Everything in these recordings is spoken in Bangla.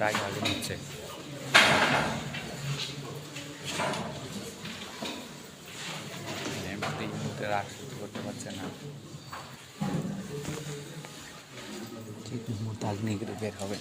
প্রায় আগে নিচ্ছে। এই মুহূর্তে রাগ সহ্য করতে পারছে না, ঠিক মুহূর্তে আগ্নি বের হবে।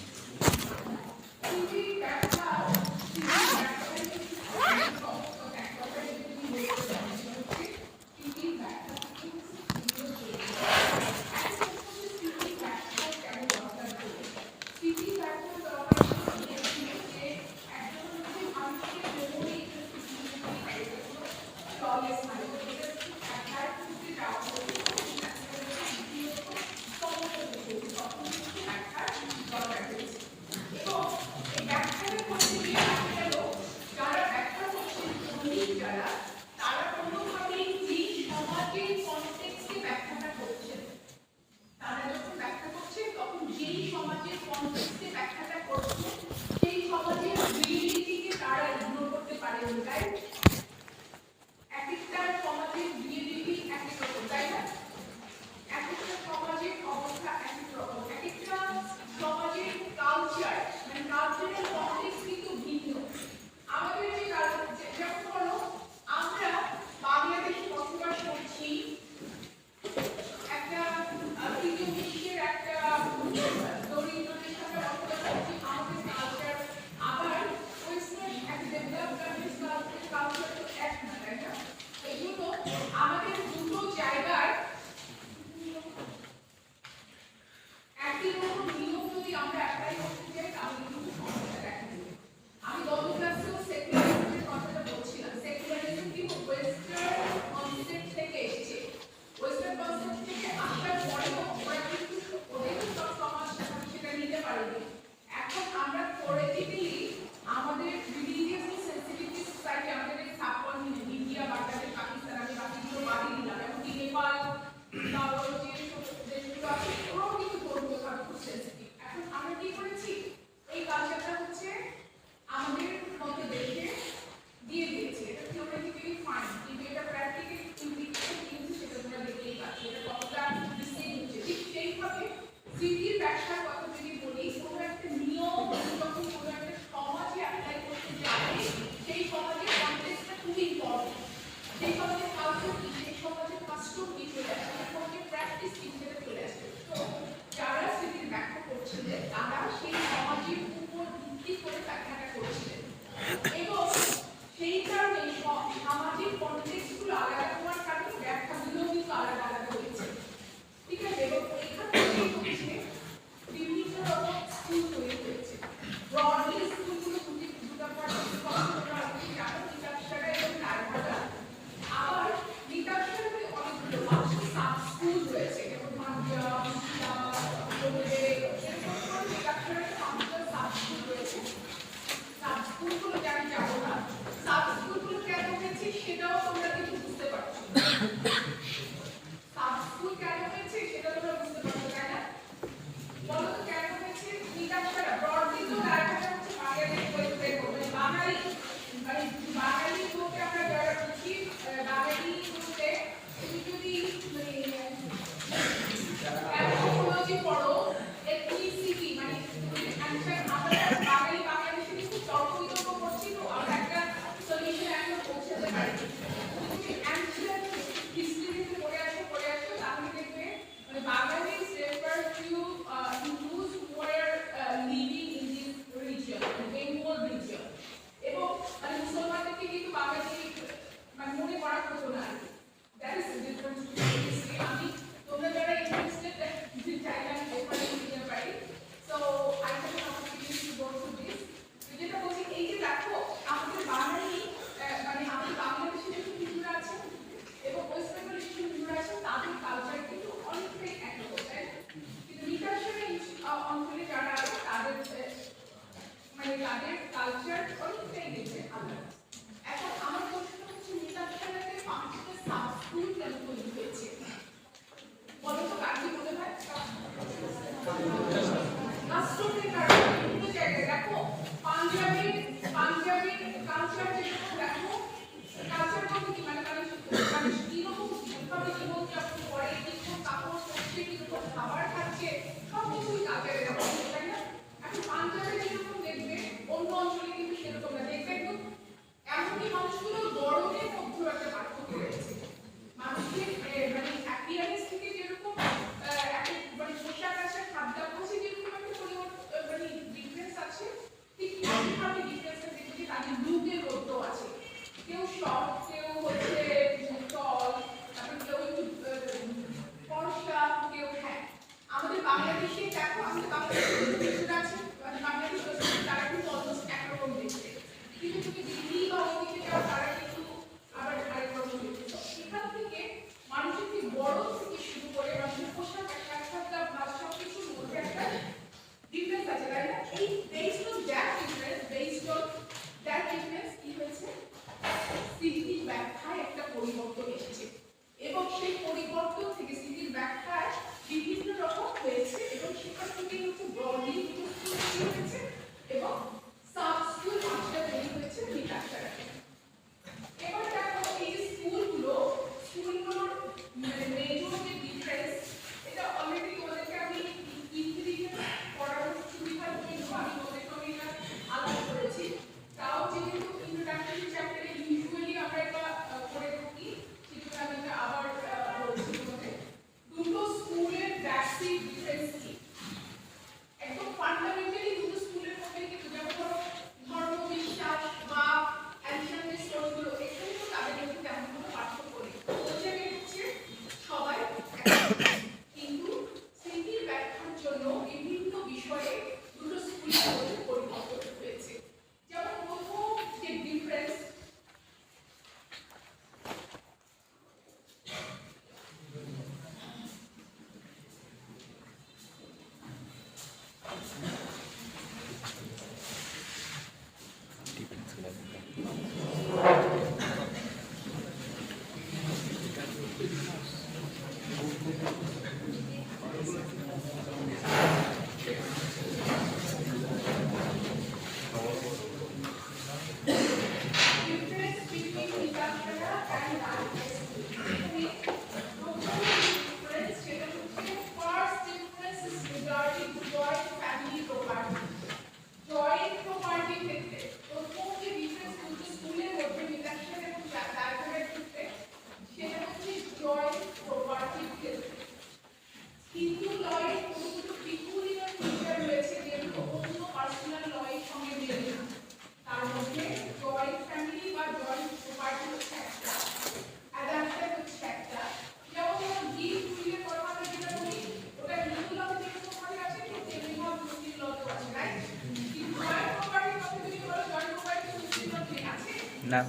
না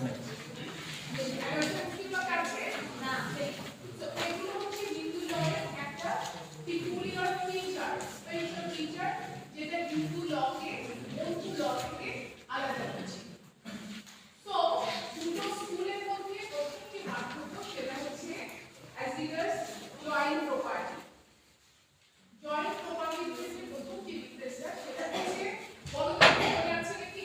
যেটা বিন্দু লকে বন্ধু ল থেকে আলাদা হচ্ছে। সো দুটো স্কুলের মধ্যে প্রথম যে পার্থক্য সেটা হচ্ছে অ্যাজিগাস জয়েন্ট প্রপার্টি। জয়েন্ট প্রপার্টির ক্ষেত্রে প্রথম যে ডিফারেন্সটা সেটা হচ্ছে বলো তো মনে আছে নাকি?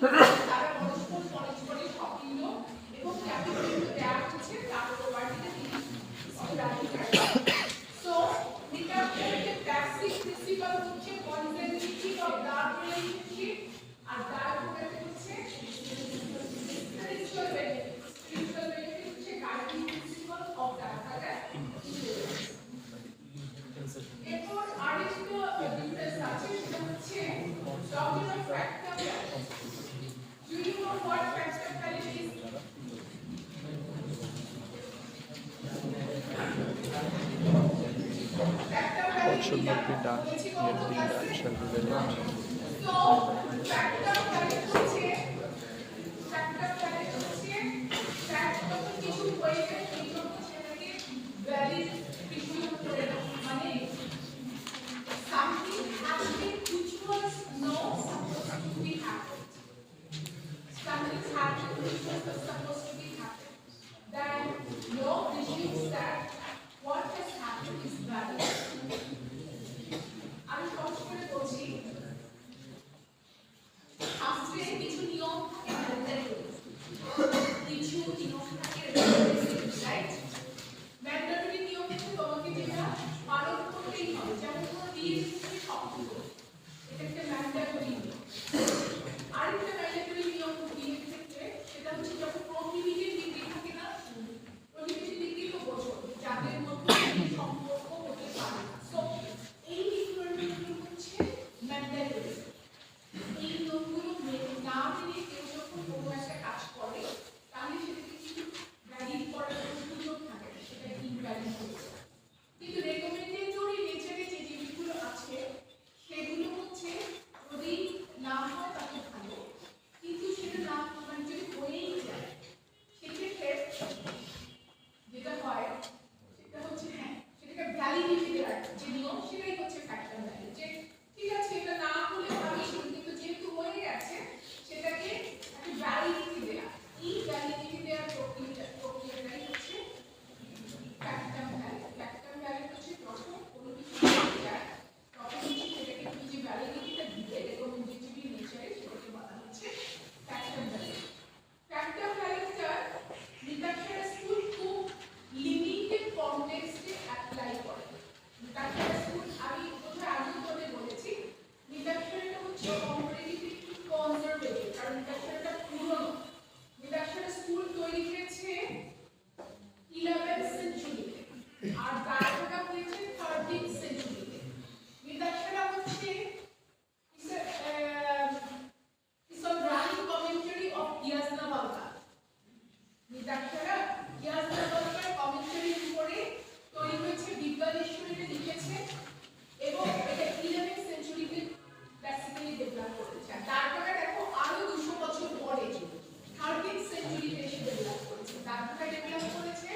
তারা পরস্পর পরস্পরের স্বকীয় এবং ক্যাপিটাল দেওয়া হচ্ছে তার প্রপার্টিতে তিনি অগ্রাধিকার। সো নিকাপের বেসিক প্রিন্সিপাল হচ্ছে কনজেনিউইটি অফ দ্য রিলেশনশিপ আর তার উপরে হচ্ছে স্পিরিচুয়াল বেনিফিট। স্পিরিচুয়াল বেনিফিট হচ্ছে গাইডিং প্রিন্সিপাল অফ দ্য এরপর আরেকটা ডিফারেন্স আছে সেটা হচ্ছে doctor of fractal values. Do you know what fractal value is? What should not be done, yet being done shall be very much. So, fractal value হচ্ছে that কিছু ওয়েতে কিছু সেটাকে ভ্যালিড কিছু মানে something happening which was not supposed to be happened. Something happened which was not supposed to be happened. Then law presumes that what has happened is valid. আমি সহজ করে বলছি, শাস্ত্রে কিছু নিয়ম থাকে ম্যান্ডেটরি, কিছু নিয়ম থাকে রেগুলেটরি, রাইট? ম্যান্ডেটরি নিয়ম হচ্ছে তোমাকে যেটা পালন করতেই হবে, যেমন কোনো বিয়ের ক্ষেত্রে শর্ত, এটা একটা ম্যান্ডেটরি নিয়ম। আরেকটা ম্যান্ডেটরি নিয়ম বিয়ের ক্ষেত্রে সেটা হচ্ছে যখন প্রহিবিটেড ডিগ্রি থাকে না, প্রহিবিটেড ডিগ্রি তো বোঝো যাদের মধ্যে সম্পর্ক হতে পারে না। সো এই নিয়মগুলো হচ্ছে ম্যান্ডেটরি। এই নিয়মগুলো না মেনে কেউ যখন কোনো একটা কাজ করে তাহলে সেটাকে কিছু ভ্যালিড করার কোনো সুযোগ থাকে না, সেটা ইনভ্যালিড হয়ে যায়। কিন্তু রেকমেন্ডেটরি নেচারে যে জিনিসগুলো আছে সেগুলো হচ্ছে যদি না হয় তাহলে ভালো, কিন্তু সেটা না মানে যদি হয়েই যায় সেক্ষেত্রে যেটা হয় সেটা হচ্ছে হ্যাঁ সেটাকে ভ্যালিডিটি দেওয়ার যে নিয়ম সেটাই হচ্ছে ফ্যাক্টর ভ্যালু। যে ঠিক আছে এটা না হলে ভালো ছিল কিন্তু যেহেতু হয়ে গেছে সেটাকে একটা ভ্যালিডিটি দেওয়া, এই ভ্যালিডিটি দেওয়ার প্রক্রিয়াটাই হচ্ছে ফ্যাক্টর ভ্যালু। ফ্যাক্টর ভ্যালু হচ্ছে যখন কোনো কিছু হয়ে যায় তখন হচ্ছে সেটাকে তুমি যে ভ্যালিডিটিটা দিবে রেকমেন্ডেটরি নেচারে সেটাকে বলা হচ্ছে ফ্যাক্টর ভ্যালু। ফ্যাক্টর ভ্যালুটা নিকাপের স্কুল খুব লিমিটেড কনটেক্সটে অ্যাপ্লাই করে। নিকাপের স্কুল আমি কোথায় আগে বলে বলেছি নিকাপেরটা হচ্ছে কম্পারেটিভলি একটু কনজারভেটিভ, কারণ নিকাপেরটা পুরনো। নিকাপের স্কুল তৈরি হয়েছে 11th সেঞ্চুরিতে আর গায়কটা হয়েছে 13th সেঞ্চুরিতে। নিকাপেরটা হচ্ছে is a running commentary of Yajnavalkya. নিতাক্ষরা ইয়াজনাভালকার কমেন্টারির উপরে তৈরি হয়েছে, বিজ্ঞানেশ্বরীতে লিখেছে এবং এটা 11th সেঞ্চুরিতে বেসিক্যালি ডেভেলপ করেছে। আর তারপরে দেখো আরো 200 বছর পরে 13th সেঞ্চুরিতে এসে ডেভেলপ করেছে। তারপরে ডেভেলপ করেছে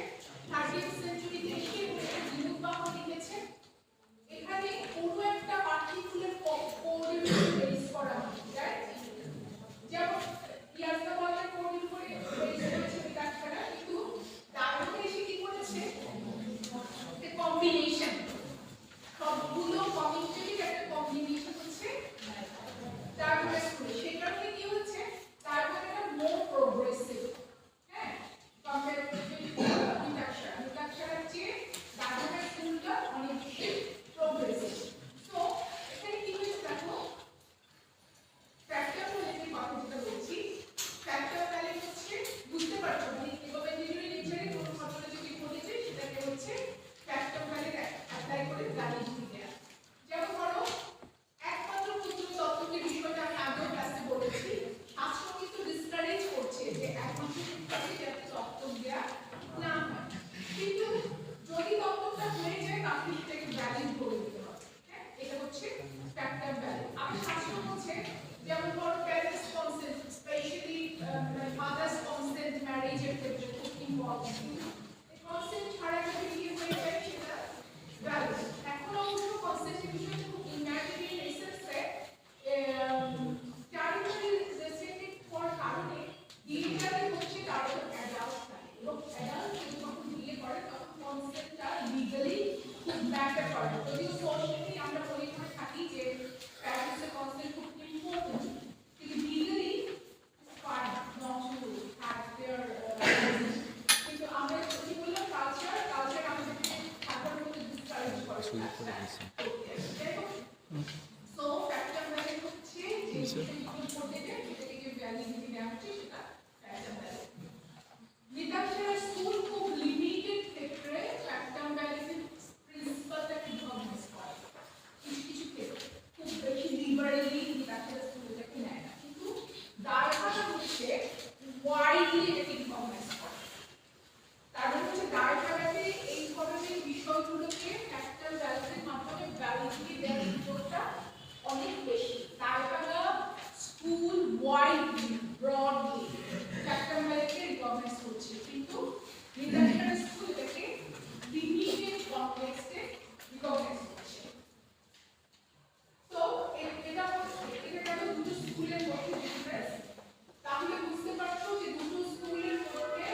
13th সেঞ্চুরিতে এসে জিনুবাহ লিখেছে। এখানে কোনো একটা পার্টিকুলার কোঅর্ডিনেট বেস করা হয়, রাইট? যেমন ইয়াজনাভালকার কোঅর্ডিনেট উপরে বেস করেছে নিতাক্ষরা, কিন্তু তারপরে এসে কি করেছে একটা কম্বিনেশন, সবগুলো কমিউনিটির একটা কম্বিনেশন হচ্ছে তারপরে স্কুল। সেই কারণে কি হচ্ছে তারপরে একটা মোর প্রোগ্রেসিভ, হ্যাঁ, কম্পেয়ার করতে নিতাক্ষরার চেয়ে তারপরে স্কুলটা অনেক বেশি প্রোগ্রেসিভ। সো এখানে কি হয়েছে দেখো ফ্যাক্টর ভ্যালুর কথা যেটা বলছি, ফ্যাক্টর ভ্যালু হচ্ছে বুঝতে পারছো মানে রেকমেন্ডেটরি নেচারে কোনো ঘটনা যদি ঘটেছে সেটাকে হচ্ছে ফ্যাক্টর ভ্যালু অ্যাপ্লাই করে ভ্যালিডিটি দেওয়া। যেমন ধরো একমাত্র পুত্র দত্তকের বিষয়টা আমি আগেও ক্লাসে বলেছি, শাস্ত্র কিন্তু ডিসকারেজ করছে যে একমাত্র পুত্রকে যাতে দত্তক দেওয়া না হয়, কিন্তু যদি দত্তকটা হয়ে যায় তাহলে সেটাকে ভ্যালিড করে দিতে হবে। হ্যাঁ, এটা হচ্ছে ফ্যাক্টর ভ্যালু। আর শাস্ত্র বলছে যেমন ধরো parents consent, specially father's consent ম্যারেজের ক্ষেত্রে খুব ইম্পর্টেন্ট। কনসেন্ট ছাড়া যদি বিয়ে হয়ে যায় সেটা ভ্যালিড। এখন অবশ্য কনসেন্টের বিষয়টা খুব ইম্যাজিনারি এসেন্সে চারিপাশে রেসপেক্টেড হওয়ার কারণে বিয়েটাতে হচ্ছে তারা অ্যাডাল্ট থাকে এবং অ্যাডাল্ট যখন বিয়ে করে তখন কনসেন্টটা লিগালি খুব ম্যাটার করে। যদিও সোশ্যালি আমরা বলে থাকি যে প্যারেন্টসের কনসেন্ট খুব ইম্পর্টেন্ট, কিন্তু লিগালি দিছে নিতাক্ষরের স্কুল খুব লিমিটেড ক্ষেত্রে ফ্যাক্টম ব্যালেন্সের প্রিন্সিপালটাকে রিকগনাইজ করে। কিছু কিছু ক্ষেত্রে খুব বেশি লিবারেলি নিতাক্ষরের স্কুলটাকে নেয় না, কিন্তু দায়ভারটা হচ্ছে ওয়াইডলি এটাকে রিকগনাইজ করে। তার মানে হচ্ছে দায়ভারটাকে এই ধরনের বিষয়গুলোকে ফ্যাক্টম ব্যালেন্সের মাধ্যমে ভ্যালিডিটি দেওয়ার সুযোগটা অনেক বেশি। দায়ভারটা স্কুল ওয়াইডলি ব্রডলি ফ্যাক্টম ব্যালেন্সকে রিকগনাইজ করছে, কিন্তু নিতাক্ষরের স্কুল এটাকে লিমিটেড কনটেক্সটে রিকগনাইজ করছে। তো এটা গেল দুটো স্কুলের মধ্যে ডিফারেন্স। তাহলে বুঝতে পারছো যে দুটো স্কুলের মধ্যে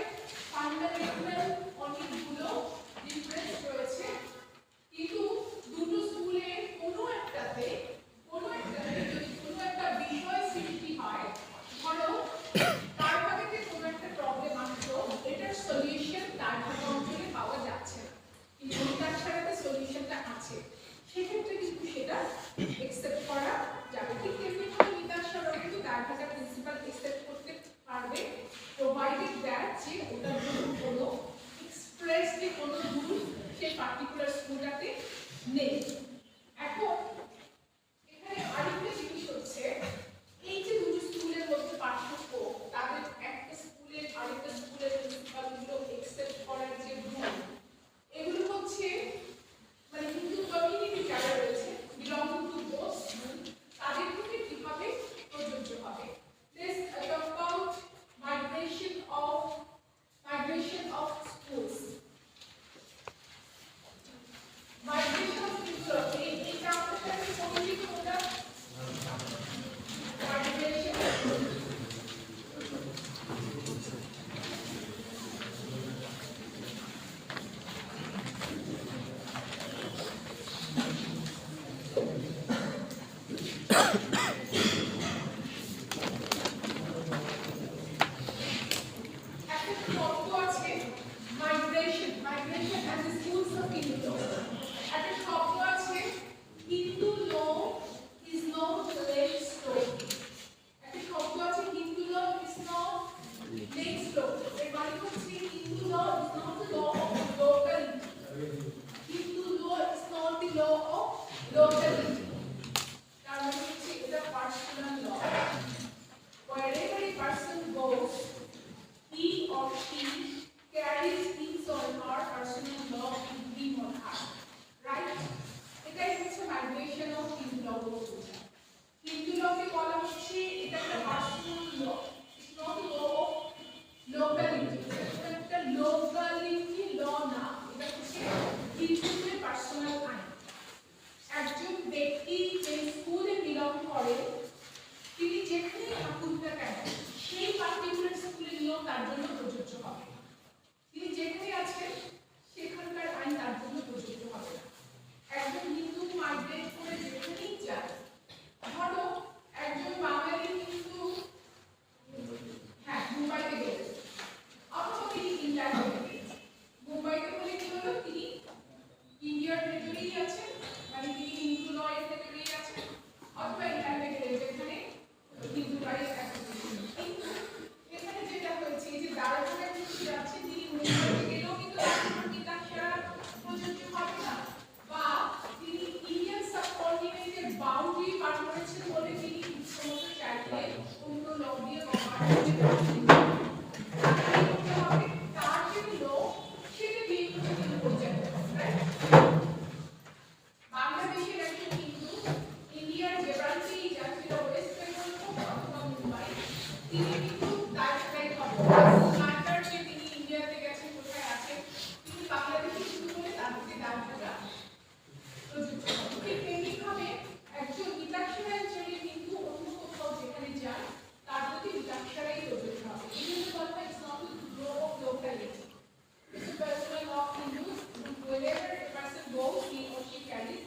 ফান্ডামেন্টাল অনেকগুলো ডিফারেন্স রয়েছে, কিন্তু দুটো স্কুলে কোনো একটাতে যদি কোনো একটা বিষয় সৃষ্টি হয়, ধরো তার ভাগে কোনো একটা প্রবলেম আসলো, এটার সলিউশন তার ভাগে অঞ্চলে পাওয়া যাচ্ছে না, কিন্তু নিতাক্ষরাতে সলিউশনটা আছে, সেক্ষেত্রে কিন্তু সেটা একসেপ্ট করা যাবে। ঠিক তেমনিভাবে নিতাক্ষরা কিন্তু তার ভাগে প্রিন্সিপাল একসেপ্ট করতে পারবে, প্রোভাইডেড দ্যাট যে ওটার জন্য কোনো এক্সপ্রেসলি কোনো রুল সেই পার্টিকুলার স্কুলটাতে নেই। এখন এখানে আরেকটা জিনিস হচ্ছে, এই যে দুটো স্কুলের মধ্যে পার্থক্য, তাদের একটা স্কুলের আরেকটা স্কুলের প্রিন্সিপালগুলো একসেপ্ট করার যে রুল, এগুলো হচ্ছে মানে হিন্দু কমিউনিটি যারা রয়েছে বিলঙ্গিং টু দোজ স্কুল, তাদের ক্ষেত্রে কিভাবে প্রযোজ্য হবে। Let's talk about migration of schools. Migration of schools, এটা আমাদের সাথে পরিচিত ওটা migration একটা শব্দ আছে migration and the schools of Hindu law. একটা শব্দ আছে Hindu law is not lake slope. একটা শব্দ আছে Hindu law is not lake slope. এর মানে হচ্ছে Hindu law is not the law of locality. Hindu law is not the law of locality. তার মানে হচ্ছে এটা personal law. Wherever a person goes, he or she carries his or her personal law with him or her. Right? এটাই হচ্ছে মাইগ্রেশন অফ হিন্দু ল বলতে। হিন্দু লকে বলা হচ্ছে এটা একটা personal law, it's not law of locality. এটা একটা লোকালিটি ল না, এটা হচ্ছে হিন্দুদের পার্সোনাল আইন। একজন ব্যক্তি যে স্কুলে বিলং করে, তিনি যেখানে থাকুন না কেন সেই পার্টিকুলার স্কুলের নিয়ম তার জন্য প্রযোজ্য হবে। তিনি যেখানে আছেন সেখানকার আইন তার জন্য প্রযোজ্য হবে না। একজন হিন্দু মাইগ্রেট করে যেখানেই যায়, ধরো একজন বাঙালি হিন্দু মুম্বাইতে গেলেন, অথবা তিনি ইন্ডিয়াতে গেলেন। মুম্বাইতে বলে কি হলো, তিনি ইন্ডিয়ার ভেতরেই আছেন, মানে তিনি হিন্দু লয়ের ভেতরেই আছেন, অথবা ইন্ডিয়াতে গেলেন যেখানে হিন্দু লয়ের অ্যাপ্লিকেশন। কিন্তু এখানে যেটা হয়েছে যে দাঁড়ানোর ক্ষেত্রে যাচ্ছে, তিনি মুম্বাইতে গেলেও কিন্তু নিতাক্ষরা প্রযোজ্য হবে না, বা তিনি ইন্ডিয়ান সাবকন্টিনেন্টের বাউন্ডারি পার করেছেন বলে তিনি সমস্ত চাইলে অন্য ল দিয়ে কভার করতে হবে, তার যে ল সেটা দিয়ে তিনি করতে হবে। বাংলাদেশের একজন হিন্দু ইন্ডিয়ার যে প্রান্তেই যান, সেটা ওয়েস্ট বেঙ্গল হোক অথবা মুম্বাই, তিনি কিন্তু তার ম্যাটার যে তিনি ইন্ডিয়াতে গেছেন, কোথায় আছেন, তিনি বাংলাদেশি হিন্দু বলে তার প্রতি দায়িত্বটা প্রযোজ্য হবে। ঠিক তেমনিভাবে একজন নিতাক্ষরা অঞ্চলের হিন্দু অন্য কোথাও যেখানে যান, তার প্রতি নিতাক্ষরাই প্রযোজ্য হবে। এই জন্য বলা হয় it's not law of locality, it's a personal law of Hindus. Wherever a person goes, he or she carries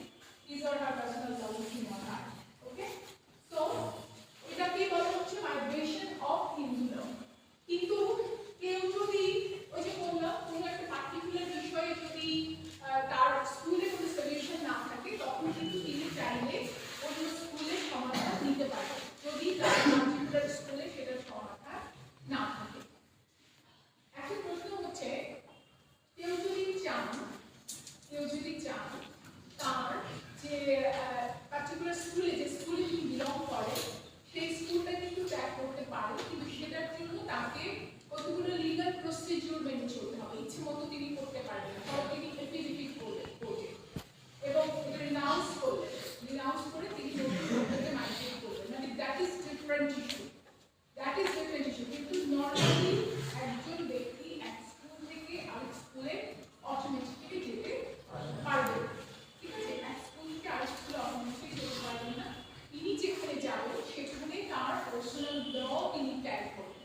his or her personal law with him or her. Okay? So, এটাকে বলা হচ্ছে মাইগ্রেশন অফ হিন্দু ল। কিন্তু দিতে পারে যদি তার পার্টিকুলার স্কুলে সেটা সমাধান না থাকে। এখন প্রশ্ন হচ্ছে কেউ যদি চান তার যে পার্টিকুলার স্কুলে যে স্কুলে তিনি বিলং করে সেই স্কুলটা কিন্তু ত্যাগ করতে পারে, কিন্তু সেটার জন্য তাকে কতগুলো লিগাল প্রসিডিউর মেনে চলতে হবে। ইচ্ছে মতো তিনি করতে পারবেন না, তবে তিনি এফিডেভিট করবেন কোর্টে এবং এটা রিনাউন্স করে তিনি নতুন মাইগ্রেট করবেন। মানে দ্যাট ইজ ডিফারেন্ট ইস্যু। কিন্তু নর্মালি একজন ব্যক্তি এক স্কুল থেকে আরেক স্কুলে অটোমেটিক্যালি যেতে পারবেন, ঠিক আছে? এক স্কুল থেকে আরেক স্কুলে অটোমেটিক্যালি যেতে পারবেন না, তিনি যেখানে যাবেন সেখানে তার পার্সোনাল ল তিনি ট্যাগ করবেন।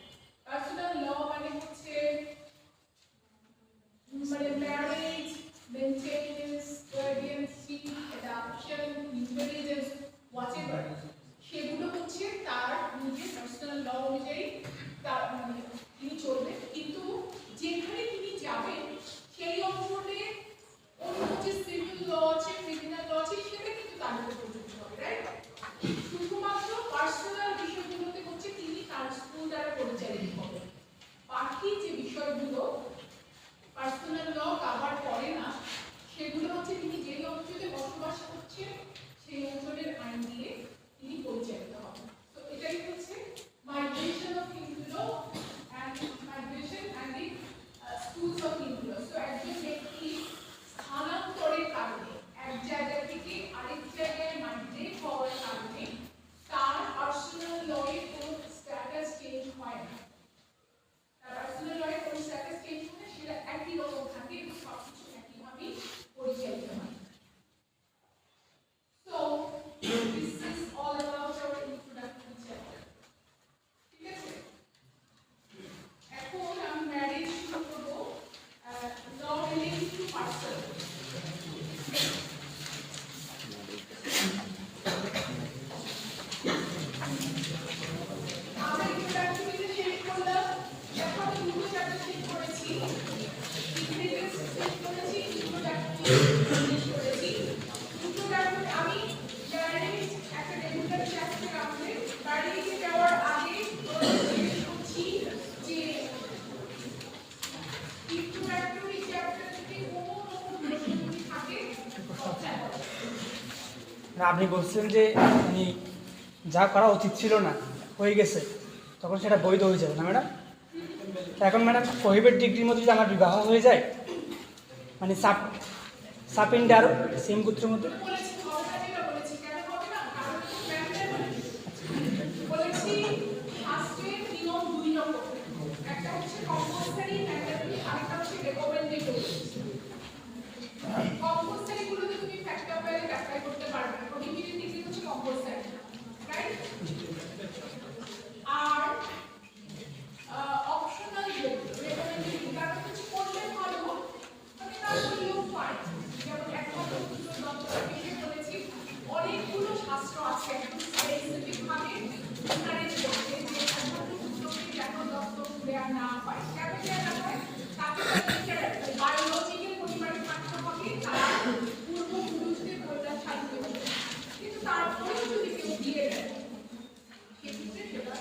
পার্সোনাল ল মানে হচ্ছে marriage, maintenance, guardianship, adoption, intelligence, whatever, সেগুলো হচ্ছে তার নিজের পার্সোনাল ল অনুযায়ী তার মানে তিনি চলবেন। কিন্তু যেখানে তিনি যাবেন সেই অঞ্চলে অন্য যে সিভিল ল আছে, ক্রিমিনাল ল আছে, সেটা কিন্তু তার উপর প্রযোজ্য হবে, রাইট? শুধুমাত্র পার্সোনাল বিষয়গুলোতে হচ্ছে তিনি তার স্কুল দ্বারা পরিচালিত হবেন। বাকি যে বিষয়গুলো পার্সোনাল ল কভার করে না সেগুলো হচ্ছে তিনি যেই অঞ্চলে বসবাস করছেন সেই অঞ্চলের আইন দিয়ে তিনি পরিচালিত হবেন। তো এটাই হচ্ছে migration of Hindu law and the schools of Hindu law. So একজন ব্যক্তি স্থানান্তরের কারণে এক জায়গা থেকে আরেক জায়গায় মাইগ্রেট হওয়ার কারণে তার পার্সোনাল লয়ের কোনো স্ট্যাটাস চেঞ্জ হয় না। তার পার্সোনাল লয়ের কোনো স্ট্যাটাস চেঞ্জ হয় না, সেটা একই রকম থাকে এবং সবকিছু একইভাবেই পরিচালিত হয়। So this is all about our introductory chapter. ঠিক আছে? এখন আমি ম্যারেজ শুরু করব। Law related to person. আমরা ইন্ট্রোডাক্টরিতে শেষ করলাম, এখন আমি দুটো চ্যাপ্টার শেষ করেছি, ইন্টিগ্রেটেড শেষ করেছি, ইন্ট্রোডাক্টরি শেষ করেছি। ইন্ট্রোডাক্টরি আমি ম্যারেজ একটা রেগুলার চ্যাপ্টার রাখলে ম্যারেজে যাওয়ার আগে জিজ্ঞেস করছি যে ইন্ট্রোডাক্টরি চ্যাপ্টার থেকে কোন প্রশ্ন যদি থাকে আপনি বলছেন যে মানে যা করা উচিত ছিল না হয়ে গেছে, তখন সেটা বৈধ হয়ে যাবে না ম্যাডাম? এখন ম্যাডাম প্রহিবিট ডিগ্রির মধ্যে যদি আমার বিবাহ হয়ে যায়, মানে সাপ ইন্ডিয়ার সেম গোত্রের মধ্যে বলেছি কথা যেটা বলেছি কেন হবে না, কারণ বলেছি শাস্ত্রের নিয়ম দুই রকম, একটা হচ্ছে কম্পালসারি, ম্যান্ডেটরি, আরেকটা হচ্ছে রেকমেন্ডেড। কম্পালসারি গুলোতে তুমি ফ্যাক্টর ভ্যালু অ্যাপ্লাই করতে পারবে, প্রহিবিটেড ডিগ্রি হচ্ছে কম্পালসারি, রাইট? আর অপশনাল রেকমেন্ডেড কারণ হচ্ছে করলে ভালো, মানে না করলেও ফাইন। যেমন একমাত্র দপ্তরে বলেছি অনেকগুলো শাস্ত্র আছে একদম স্পেসিফিক ভাবে এনকারেজ করতে যে একমাত্র পুত্রকে যেন দত্তক দেওয়া না হয়। কেন দেওয়া না হয়? তাকে বায়োলজিক্যাল পরিবারে থাকতে হবে, তার পূর্বপুরুষদের কল্যাণ সাধিত হবে। কিন্তু তারপরেও যদি কেউ দিয়ে দেয় সেক্ষেত্রে সেটা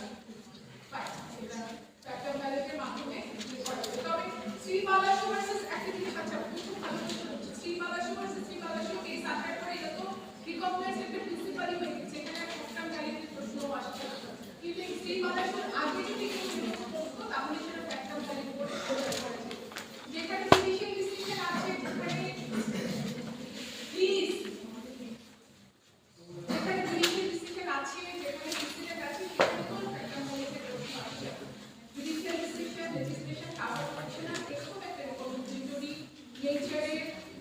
পায়, সেটা ফ্যাক্টর ভ্যালুর মাধ্যমে করা যাবে। তবে শ্রীবালাসু ভার্সেস একটা জিনিস আছে, খুব ভালো প্রশ্ন হচ্ছে শ্রীবালাসু ভার্সেস শ্রীবালাসু কেস আসার পরে এটা তো রিকগনাইজড একটা প্রিন্সিপালই হয়ে গেছে, এখানে ফ্যাক্টর ভ্যালুর প্রশ্নও আসছে। কিন্তু এই শ্রীবালাসুর আগে যদি কেউ বিরোধ করতো তাহলে সেটা ফ্যাক্টর ভ্যালুর উপরে প্রয়োগ করা যেত। যেখানে জুডিশিয়াল ডিসিশন আছে, যেখানে প্লিজ যেখানে জুডিশিয়াল ডিসিশন আছে, যেখানে প্রেসিডেন্ট আছে, সেখানে তো ফ্যাক্টর ভ্যালুর প্রশ্ন আসছে। জুডিশিয়াল ডিসিশন লেজিসলেশন কাভার করছে না, এরকম একটা রেকমেন্ডেটরি নেচারের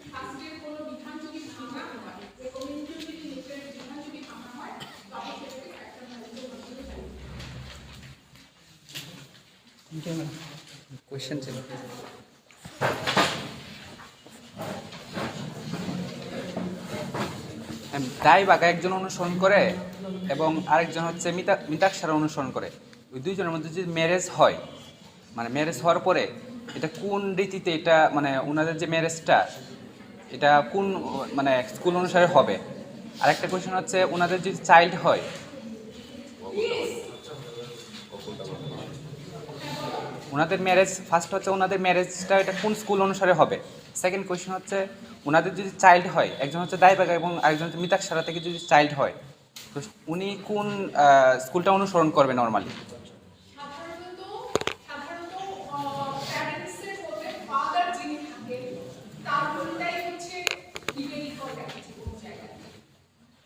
শাস্ত্রের কোনো বিধান যদি ভাঙা হয়, রেকমেন্ডেটরি নেচারের বিধান যদি ভাঙা হয়, তখন সেটাকে ফ্যাক্টর ভ্যালুর মাধ্যমে চালিয়ে থ্যাংক ইউ ম্যাডাম। কোয়েশ্চেন ছিল দায় বাঘা একজন অনুসরণ করে এবং আরেকজন হচ্ছে মিতাক্ষরা অনুসরণ করে। ওই দুইজনের মধ্যে যদি ম্যারেজ হয়, মানে ম্যারেজ হওয়ার পরে এটা কোন রীতিতে, এটা মানে ওনাদের যে ম্যারেজটা এটা কোন মানে স্কুল অনুসারে হবে। আরেকটা কোয়েশ্চেন হচ্ছে ওনাদের যদি চাইল্ড হয় ওনাদের ম্যারেজ ফার্স্ট হচ্ছে ওনাদের ম্যারেজটা এটা কোন স্কুল অনুসারে হবে। সেকেন্ড কোয়েশ্চেন হচ্ছে ওনাদের যদি চাইল্ড হয়, একজন হচ্ছে দায়বাগা এবং আরেকজন হচ্ছে মিতাক্ষরা থেকে যদি চাইল্ড হয়, তো উনি কোন স্কুলটা অনুসরণ করবে নর্মালি? সাধারণত সাধারণত প্যারেন্টসের মধ্যে ফাদার যিনি থাকেন তার রোলটাই হচ্ছে ডিপেন্ড করে দেখাচ্ছে কোন জায়গায়,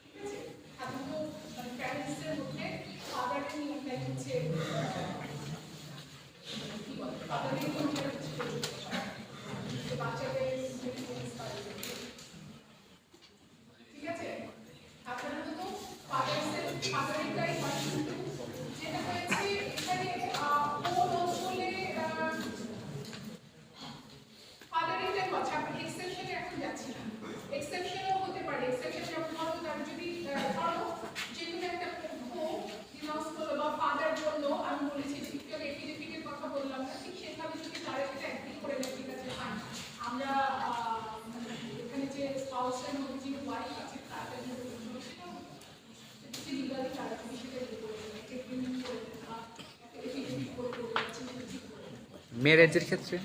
ঠিক আছে? সাধারণত প্যারেন্টসের মধ্যে ফাদারের নিয়মটাই হচ্ছে কি বলে, ফাদারের নিয়মটাই হচ্ছে যে বাচ্চাদের ইনফ্লুয়েন্স করে, ঠিক আছে? সাধারণত ফাদারেরটাই হয়, কিন্তু যেটা হয়েছে এখানে কোন অঞ্চলে ফাদারেরটাই হচ্ছে, আমি এক্সেপশনে এখন যাচ্ছি না, এক্সেপশনও হতে পারে। এক্সেপশন যেমন ধরো তার যদি ধরো যে কোনো একটা পক্ষ ডিনাউন্স করলো বা ফাদার বললো, আমি বলেছি শিক্ষক এপিডেমিকের কথা বললাম না, ঠিক সেভাবে যদি তারা এটা অ্যাগ্রি করে নেয়, ঠিক আছে ফাইন, আমরা এখানে যে স্পাউসের মধ্যে যে ওয়াইফ আছে তাদের মধ্যে সেটা লিগালি তারা সেটা এগ্রিমেন্ট করে এপিডেমিক করে ঠিক করে। ম্যারেজের ক্ষেত্রে,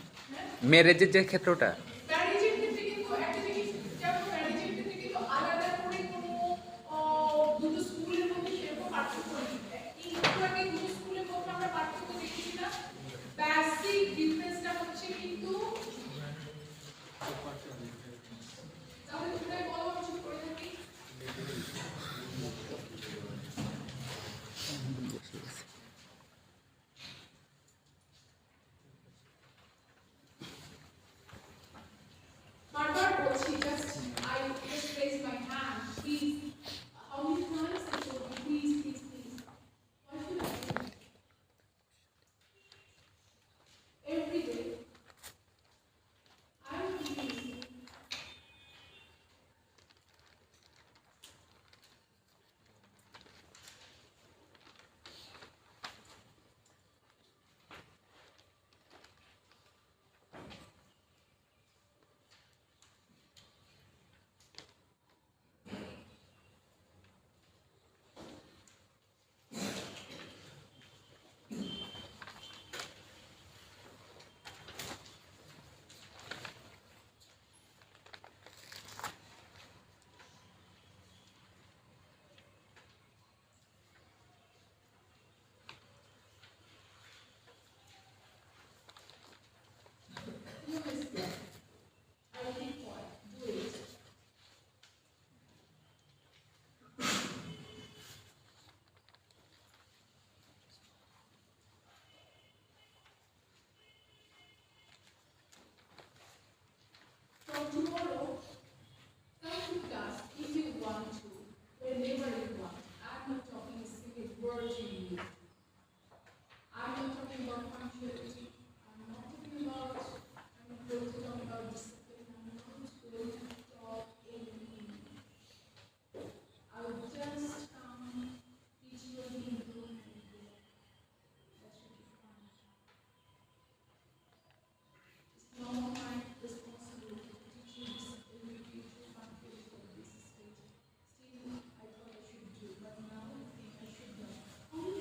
ম্যারেজের যে ক্ষেত্রটা ম্যারেজের ক্ষেত্রে কিন্তু একটা জিনিস, যেমন ম্যারেজের ক্ষেত্রে কিন্তু আলাদা করে কোনো দুটো স্কুলের মধ্যে সেরকম পার্থক্য নেই। একটু আগে দুটো স্কুলের মধ্যে আমরা পার্থক্য দেখেছি না, বেসিক ডিফারেন্সটা হচ্ছে কিন্তু, তাহলে তোমরা বলো আমি শুরু করে থাকি। বারবার বলছি, just I just raise my hand please, how many times I told you please please please, why should I do that? Every day I am busy. You listen. I keep quiet. Do it. From tomorrow, come to class if you want to, whenever you want. I'm not talking a single word to you. I'm not talking about punctuality. I'm not talking about, I'm not going to talk about discipline. I'm not going to talk anything. I will just come, teach you a Hindu and go. That should be fine. It's no more my responsibility to teach you discipline, to teach you punctuality or this is it. Still, I thought I should do, but now I think I should not. How many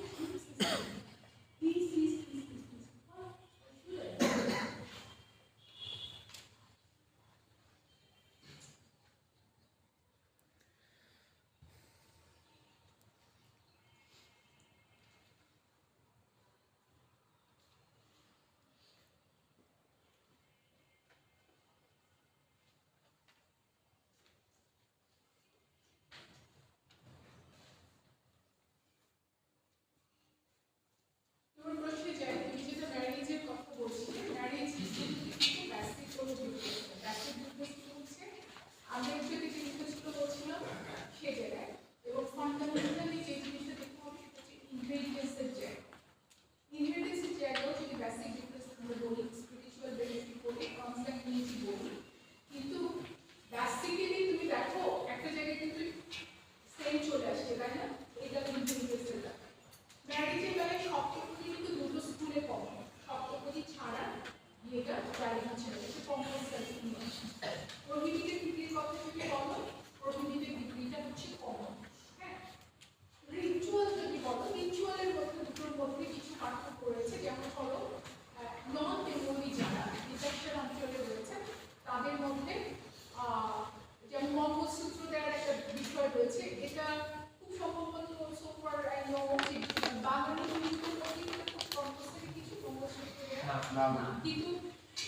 কিন্তু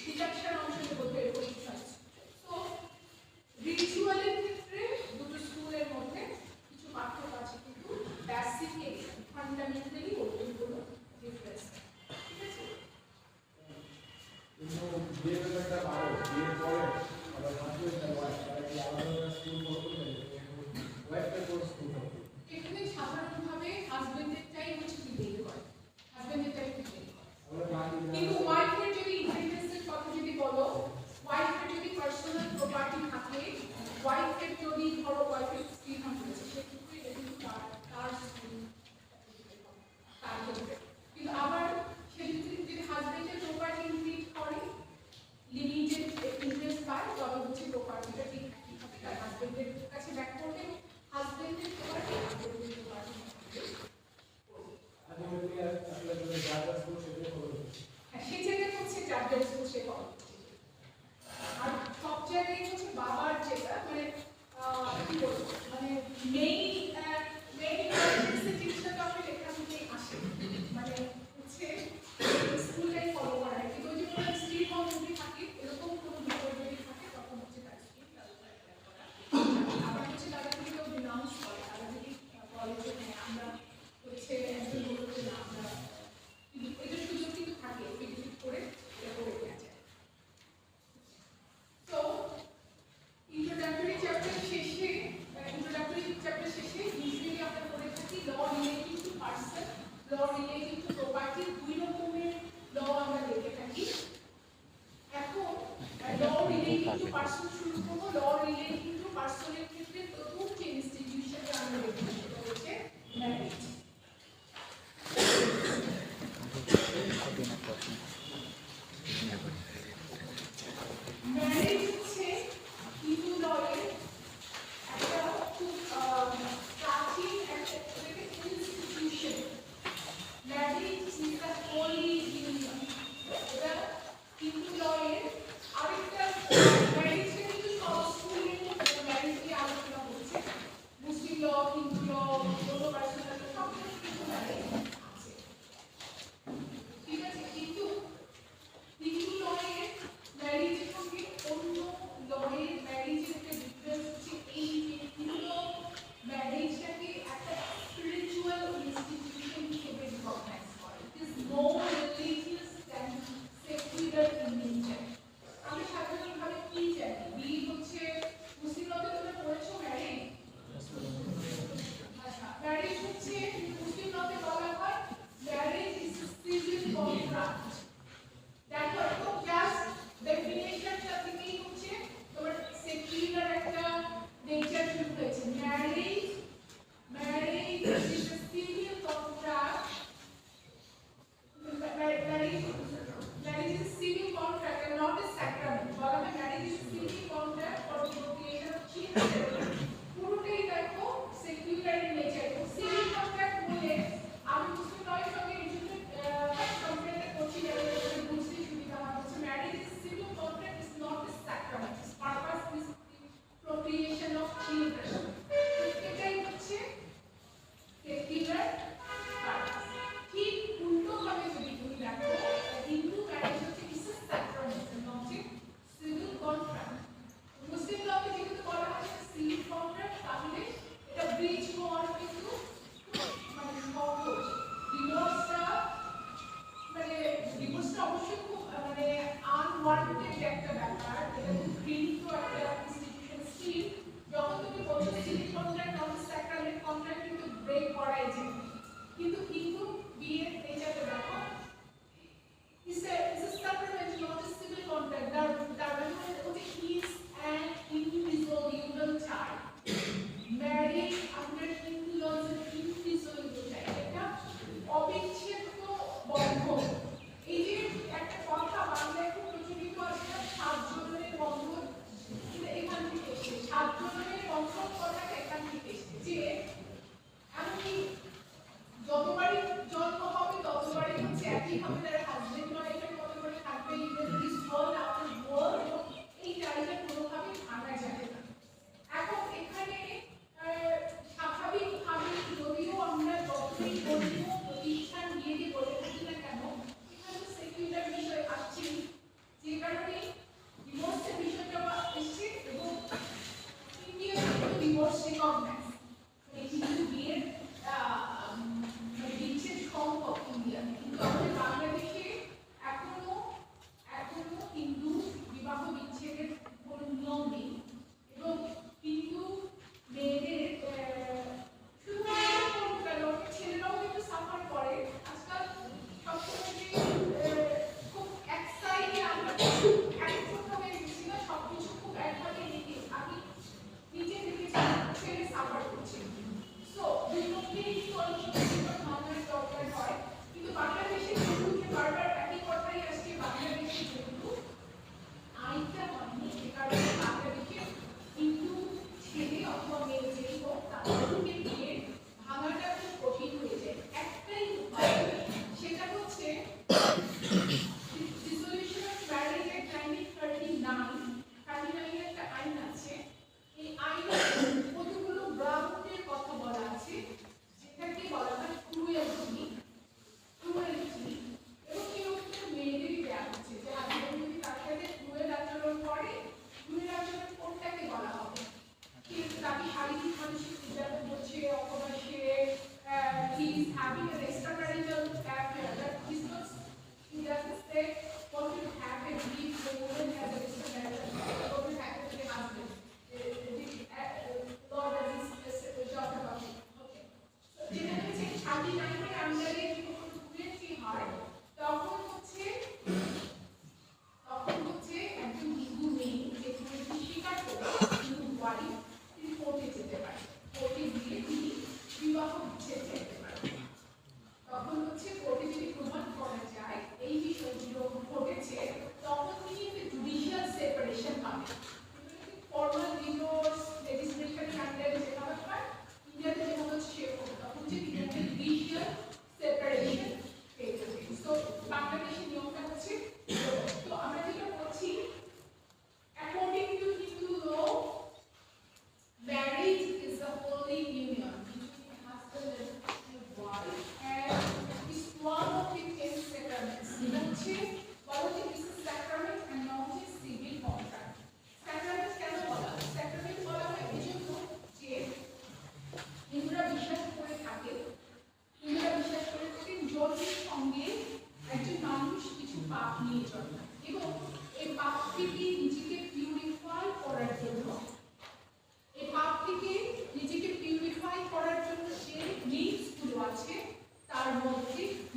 ডিডাকশন অংশের মধ্যে এরকম আছে। তো রিচুয়ালের ক্ষেত্রে দুটো স্কুলের মধ্যে কিছু পার্থক্য আছে, কিন্তু বেসিক্যালি ফান্ডামেন্টালি ওরকম কোনো ডিফারেন্স নেই। ঠিক আছে? এখানে সাধারণভাবে হাজবেন্ডেরটাই হচ্ছে ডিবেট করে, হাজবেন্ডেরটাই ডিবেট করে। কিন্তু ওয়াইফের যদি ইন্ডিপেন্ডেন্সের কথা যদি বলো, ওয়াইফের যদি পার্সোনাল প্রপার্টি থাকে, ওয়াইফের যদি ধরো ওয়াইফের স্ত্রী হয়েছে, সেক্ষেত্রে এটা কিন্তু তার স্ত্রী তার ক্ষেত্রে। কিন্তু আবার সে যদি হাজবেন্ডের প্রপার্টি ইনক্রিজ করে, লিমিটেড ইন্টারেস্ট পায়, তবে হচ্ছে প্রপার্টিটা ঠিক একইভাবে তার হাজবেন্ডের কাছে ব্যাক করবে, হাজবেন্ডের প্রপার্টি হাজবেন্ডের প্রপার্টি। সেক্ষেত্রে হচ্ছে চার্জার সে করে। আর সব জায়গায় হচ্ছে বাবার যেটা মানে কি বলবো, মানে মেইন জিনিসটা তো আসলে এখান থেকেই আসে, মানে হচ্ছে স্কুলটাই ফলো করা হয়। কিন্তু ওই যে কোনো স্ত্রী কম যদি থাকে, এরকম কোনো বিষয় যদি থাকে, তখন হচ্ছে তার স্ত্রী আবার হচ্ছে তাদের থেকে কেউ ডিনাউন্স করে, তারা যদি বলে যে হ্যাঁ আমরা হচ্ছে একজন বলতে না আমরা, কিন্তু এটার সুযোগ কিন্তু থাকে এফিডেভিট করে এটা করে দেওয়া যায়। তো ইন্ট্রোডাক্টরি চ্যাপ্টার শেষে ইউজুয়ালি আমরা পড়ে থাকি law relating to person, law relating to property, দুই রকমের ল আমরা দেখে থাকি। এখন ল রিলেটিং টু পার্সন শুরু করবো। ল রিলেটিং টু পার্সনের ক্ষেত্রে প্রথম যে ইনস্টিটিউশনটা আমরা দেখি সেটা হচ্ছে ম্যারেজ। ম্যারেজ হচ্ছে হিন্দু লয়ের একটা খুব প্রাচীন একটা institution. Marriage is the Holi union. এটা হিন্দু লয়ের আরেকটা ম্যারেজটা কিন্তু সব স্কুলে ম্যারেজ নিয়ে আলোচনা করছে, মুসলিম ল, হিন্দু ল, যৌন পার্সোনাল সব কিন্তু ম্যারেজ আছে। ঠিক আছে? কিন্তু হিন্দু লয়ের ম্যারেজের সঙ্গে অন্য লয়ের ম্যারেজের একটা ডিফারেন্স হচ্ছে এই যে হিন্দু ম্যারেজটাকে একটা স্পিরিচুয়াল ইনস্টিটিউশন হিসেবে রিকগনাইজ করে। It is more religious than secular in nature. আমরা সাধারণভাবে কি জানি, বিয়ে হচ্ছে মুসলিম লতে তোমরা পড়েছো ম্যারেজ? আচ্ছা, ম্যারেজ হচ্ছে মুসলিম লতে বলা হয় ম্যারেজ ইজ সিভিল কন্ট্রাক্ট। দেখো একদম জাস্ট ডেফিনেশনটা থেকেই হচ্ছে তোমার সেকুলার একটা নেচার শুরু হয়েছে। Marriage is a civil contract. Marriage is a civil contract and not a sacrament. বলা হয় marriage is a civil contract for the procreation of children. পুরোটাই দেখো secular in nature. Civil contract বলে আমি মুসলিম লয়ের সঙ্গে এই জন্য কম্পেয়ারটা করছি যাতে তোমরা বুঝতে সুবিধা হয়। হচ্ছে marriage is civil contract, is not a sacrament, is purpose is procreation of children. এটাই হচ্ছে সেকুলার পারপাস। ঠিক উল্টোভাবে যদি তুমি দেখো, হিন্দু ম্যারেজ হচ্ছে is a sacrament, not a civil contract. Muslim লতে যেহেতু বলা হয় সিভিল কন্ট্রাক্ট, তাহলে এটা ব্রিজ হওয়ার কিন্তু মানে সহজ। ডিভোর্সটা অবশ্যই খুব মানে আনওয়ান্টেড একটা ব্যাপার, এটা খুব ঘৃণিত একটা ইনস্টিটিউশন। স্টিল যখন তুমি বলছো civil contract not sacrament, contract কিন্তু ব্রেক করাই যায়। কিন্তু হিন্দু বিয়ের নেচারটা দেখো, is a sacrament, not a civil contract. তার মানে হচ্ছে is an indissoluble tie. Marriage under Hindu law is an indissoluble tie. এটা অবিচ্ছেদ্য বন্ধন। এই যে একটা কথা বাংলায় খুব প্রচলিত আছে, 7 জনের বন্ধন, এখান থেকে এসেছে। 7 জনের বন্ধন কথাটা এখান থেকে এসেছে, যে এমনকি যতবারই জন্ম হবে ততবারই হচ্ছে একইভাবে তারা হাজবেন্ড ওয়াইফের মতো করে থাকবে। Even this world after world, এবং এই টাইটা কোনোভাবেই ভাঙা যাবে না। এখন এখানে স্বাভাবিকভাবে যদিও আমরা যতই ধর্মীয় প্রতিষ্ঠান গিয়ে বলে থাকি না কেন, এখানে সেকুলার বিষয় আসে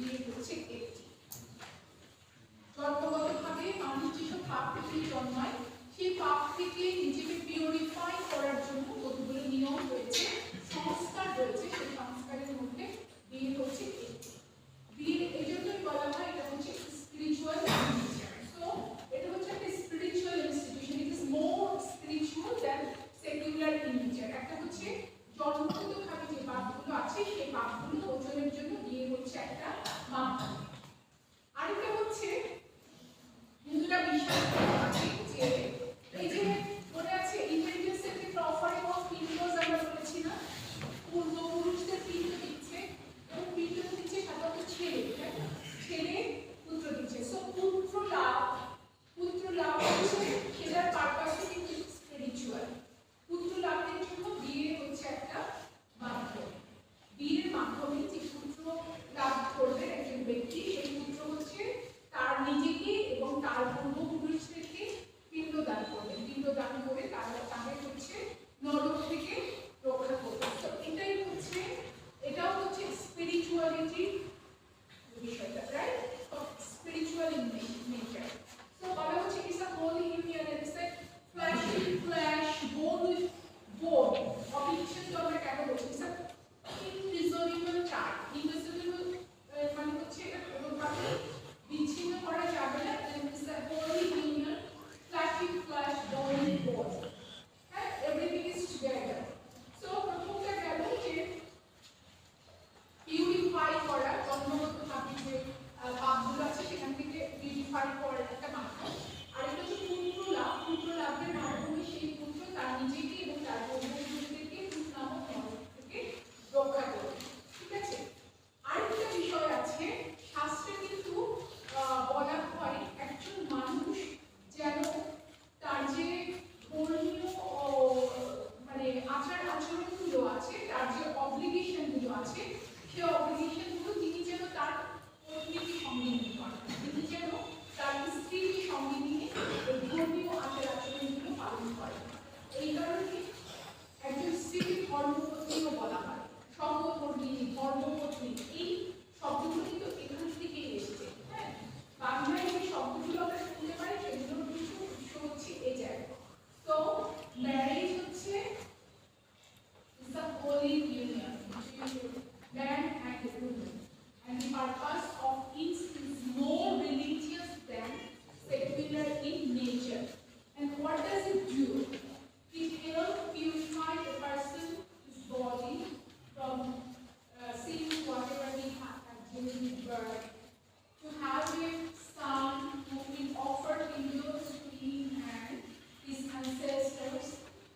বিয়ে হচ্ছে একটি। জন্মগতভাবে মানুষ যেসব পাপ থেকে জন্মায় সেই পাপ থেকে নিজেকে পিউরিফাই করার জন্য কতগুলো নিয়ম রয়েছে, সংস্কার রয়েছে, সেই সংস্কারের মধ্যে বিয়ে হচ্ছে একটি। বিয়ে এই জন্যই বলা হয় এটা হচ্ছে স্পিরিচুয়াল নেচার। সো এটা হচ্ছে একটা spiritual institution, it is more spiritual than secular in nature. একটা হচ্ছে জন্মগতভাবে যে পাপগুলো আছে সেই পাপগুলো মোচনের জন্য বিয়ে হচ্ছে একটা মাধ্যম। আরেকটা হচ্ছে হিন্দুরা বিশ্বাস করে যে এই যে মনে আছে ইন্টেলিজেন্সের ক্ষেত্রে অফারিং অফ পিন্ডস আমরা বলেছি না, পূর্বপুরুষদের পিণ্ড দিচ্ছে এবং পিণ্ড দিচ্ছে সাধারণত ছেলে, তাই না? ছেলে পুত্র দিচ্ছে। সো পুত্র লাভ হচ্ছে সেটার পারপাসও কিন্তু স্পিরিচুয়াল। পুত্র লাভের জন্য বিয়ে হচ্ছে একটা মাধ্যম। বিয়ের মাধ্যমে যে পুত্র লাভ করবে একজন ব্যক্তি, সেই পুত্র হচ্ছে তার নিজেকে এবং তার পূর্বপুরুষদেরকে পিণ্ডদান করবে, পিণ্ডদান করে তাকে হচ্ছে নরক থেকে রক্ষা করবে। তো এটাও হচ্ছে স্পিরিচুয়ালিটি বিষয়টা, right? Spiritual in nature. So বলা হচ্ছে it's a holy union, it's a flesh with flesh, bone with bone. অবিচ্ছেদ্য তো আমরা কেন বলছি? ইটস আ ইনডিসলিউবল টাই। ইনডিসলিউবল মানে হচ্ছে এটা কোনোভাবে বিচ্ছিন্ন করা যাবে না। It's a holy union, flesh with flesh, bone with bone. হ্যাঁ, এভরিথিং ইজ টুগেদার। সো প্রথমটা গেল যে পিউরিফাই করা, জন্মগতভাবে যে পাপগুলো আছে সেখান থেকে পিউরিফাই করার একটা মাধ্যম। আর এটা হচ্ছে পুত্র লাভের মাধ্যমে সেই পুত্র তার নিজেকে এবং তার পূর্বপুরুষদেরকে ভূত নামক নরক থেকে রক্ষা করবে। ঠিক আছে? আরেকটা বিষয় আছে, শাস্ত্রে কিন্তু বলা হয় একজন মানুষ যেন তার যে ধর্মীয় মানে আচরণগুলো আছে, তার যে অব্লিগেশনগুলো আছে, সেই অব্লিগেশনগুলো তিনি যেন তার পত্নীকে সঙ্গে নিয়ে করেন, তিনি যেন তার স্ত্রীকে সঙ্গে নিয়ে এই ধর্মীয় আচরণগুলো পালন করেন। এই কারণে একজন স্ত্রীকে ধর্মপত্নীও বলা হয়, সমধর্মিণী, ধর্মপত্নী। এই শব্দগুলো কিন্তু এখান থেকেই এসেছে। হ্যাঁ, বাংলায় যে শব্দগুলো আমরা শুনতে পাই সেগুলোর কিছু উৎস হচ্ছে এই জায়গায়। তো ম্যারেজ হচ্ছে is a holy union between man and woman, and the purpose of it is more religious than secular in nature. And what does it do? It helps purify a person's body from sins, whatever he had during birth, to have a son who will offer pillows to him and his ancestors,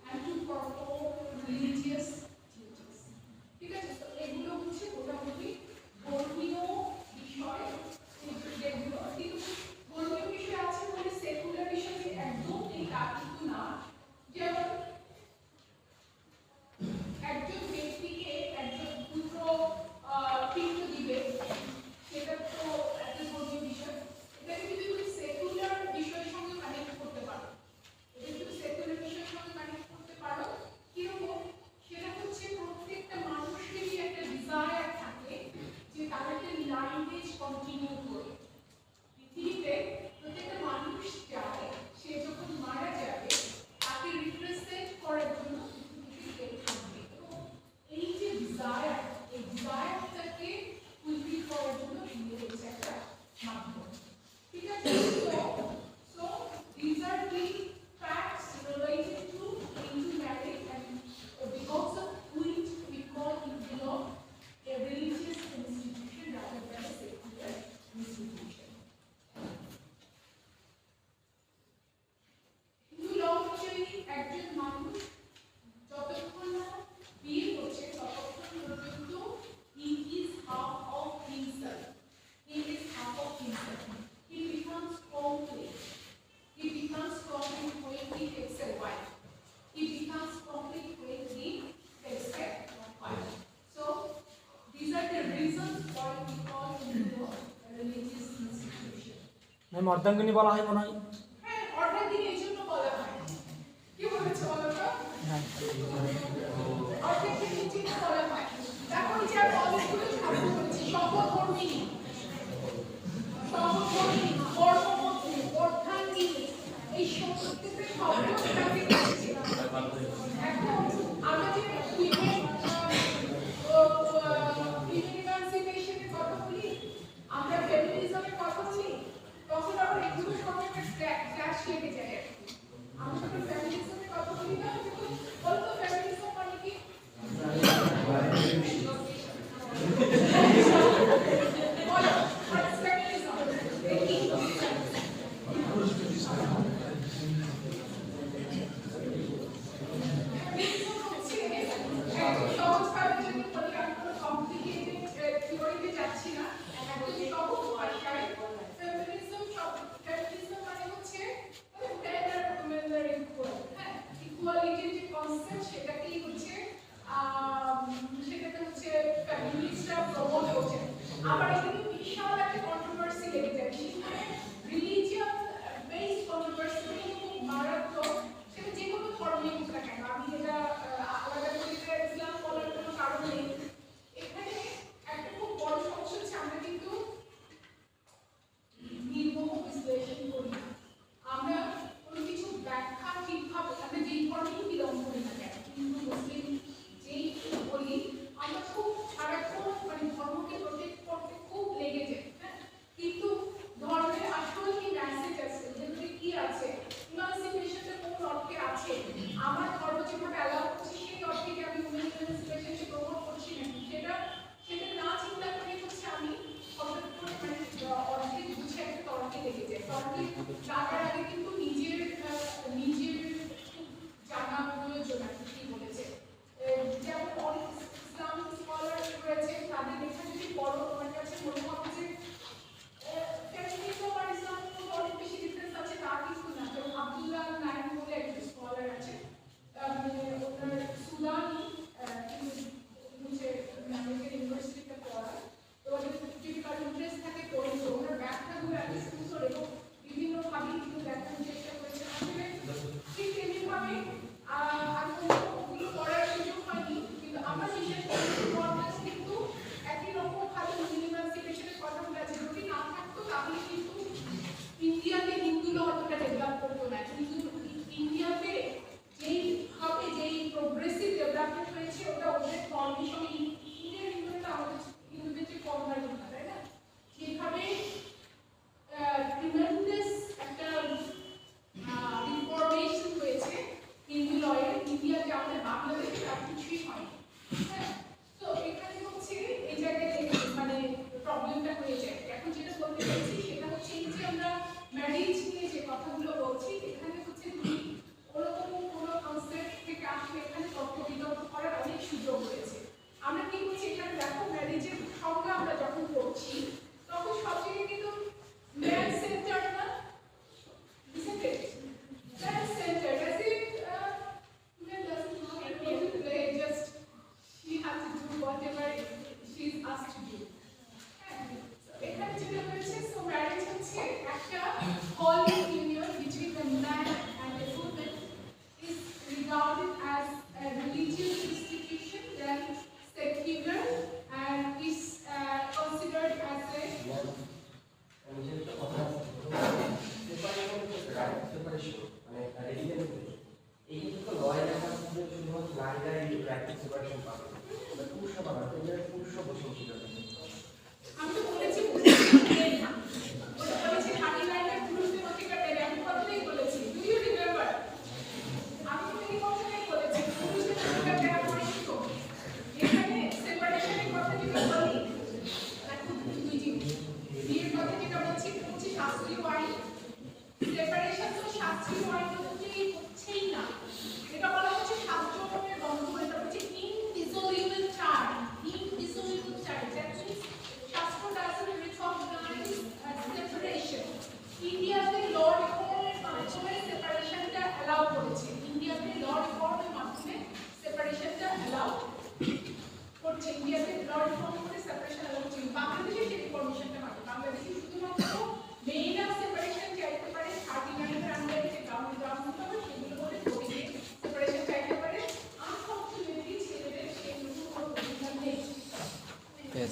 and to perform religious duties. ঠিক আছে? তো এগুলো হচ্ছে মোটামুটি ধর্মীয় বিষয়, যেগুলো কিন্তু ধর্মীয় বিষয় আছে বলে সেকুলার বিষয় একদম নেই তা কিন্তু না। যেমন একজন ব্যক্তিকে একজন পুত্র পিণ্ড দিবে, সেটা তো একটা ধর্মীয় বিষয়। এটাকে যদি তুমি সেকুলার বিষয়ের সঙ্গে কানেক্ট করতে পারো, এটা যদি সেকুলার বিষয়ের সঙ্গে কানেক্ট করতে পারো, কিরকম? সেটা হচ্ছে প্রত্যেকটা মানুষেরই একটা ডিজায়ার থাকে যে তার একটা লাইনেজ কন্টিনিউ করে। পৃথিবীতে প্রত্যেকটা মানুষ চায় সে যখন মারা যাবে তাকে রিপ্রেজেন্ট করার জন্য পৃথিবীতে কেউ থাকবে, এবং এই যে ডিজায়ার, এই ডিজায়ারটাকে ফুলফিল করার জন্য বিয়ে হচ্ছে একটা মাধ্যম। ঠিক আছে? So these are the facts related to intermarriage, and because of which we call it a religious institution rather than a secular institution. Hindu ল অনুযায়ী একজন মানুষ যতক্ষণ না বিয়ে হচ্ছে ততক্ষণ পর্যন্ত he is half of himself. He is half of himself. He becomes complete. He becomes complete when he takes a wife. He becomes complete when he takes a wife. So these are the reasons why we call Hindu a religious institution. Ma'am অর্ধাঙ্গিনী বলা হয় মনে হয়। হ্যাঁ, অর্ধাঙ্গিনী এই জন্য বলা হয়। কি বলেছে বলো তো? হ্যাঁ, অর্ধাঙ্গিনী এই জন্য বলা হয়। তারপর যে আর অনেকগুলো শব্দ বলেছি, সমধর্মিণী।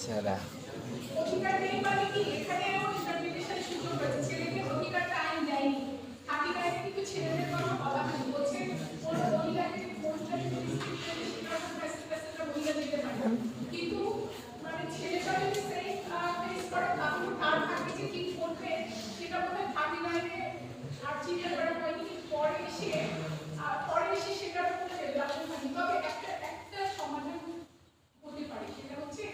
ছাড়া অধিকার নেই মানে কি এখানেও ইন্টারপ্রিটেশন সুযোগ রয়েছে ছেলেদের অধিকারটা আইন দেয়নি 39 কিন্তু ছেলেদের কথা বলা হয়নি বলছে কোন মহিলাকে সেটা মহিলা দিতে পারে কিন্তু মানে ছেলেটা যদি সেই ফেস করে তাহলে তার থাকে যে কি করবে সেটা বোধহয় 39 এ আর চিন্তা করা হয়নি পরে এসে সেটার উপরে ডেভেলপমেন্ট হয়নি তবে একটা সমাধান হতে পারে সেটা হচ্ছে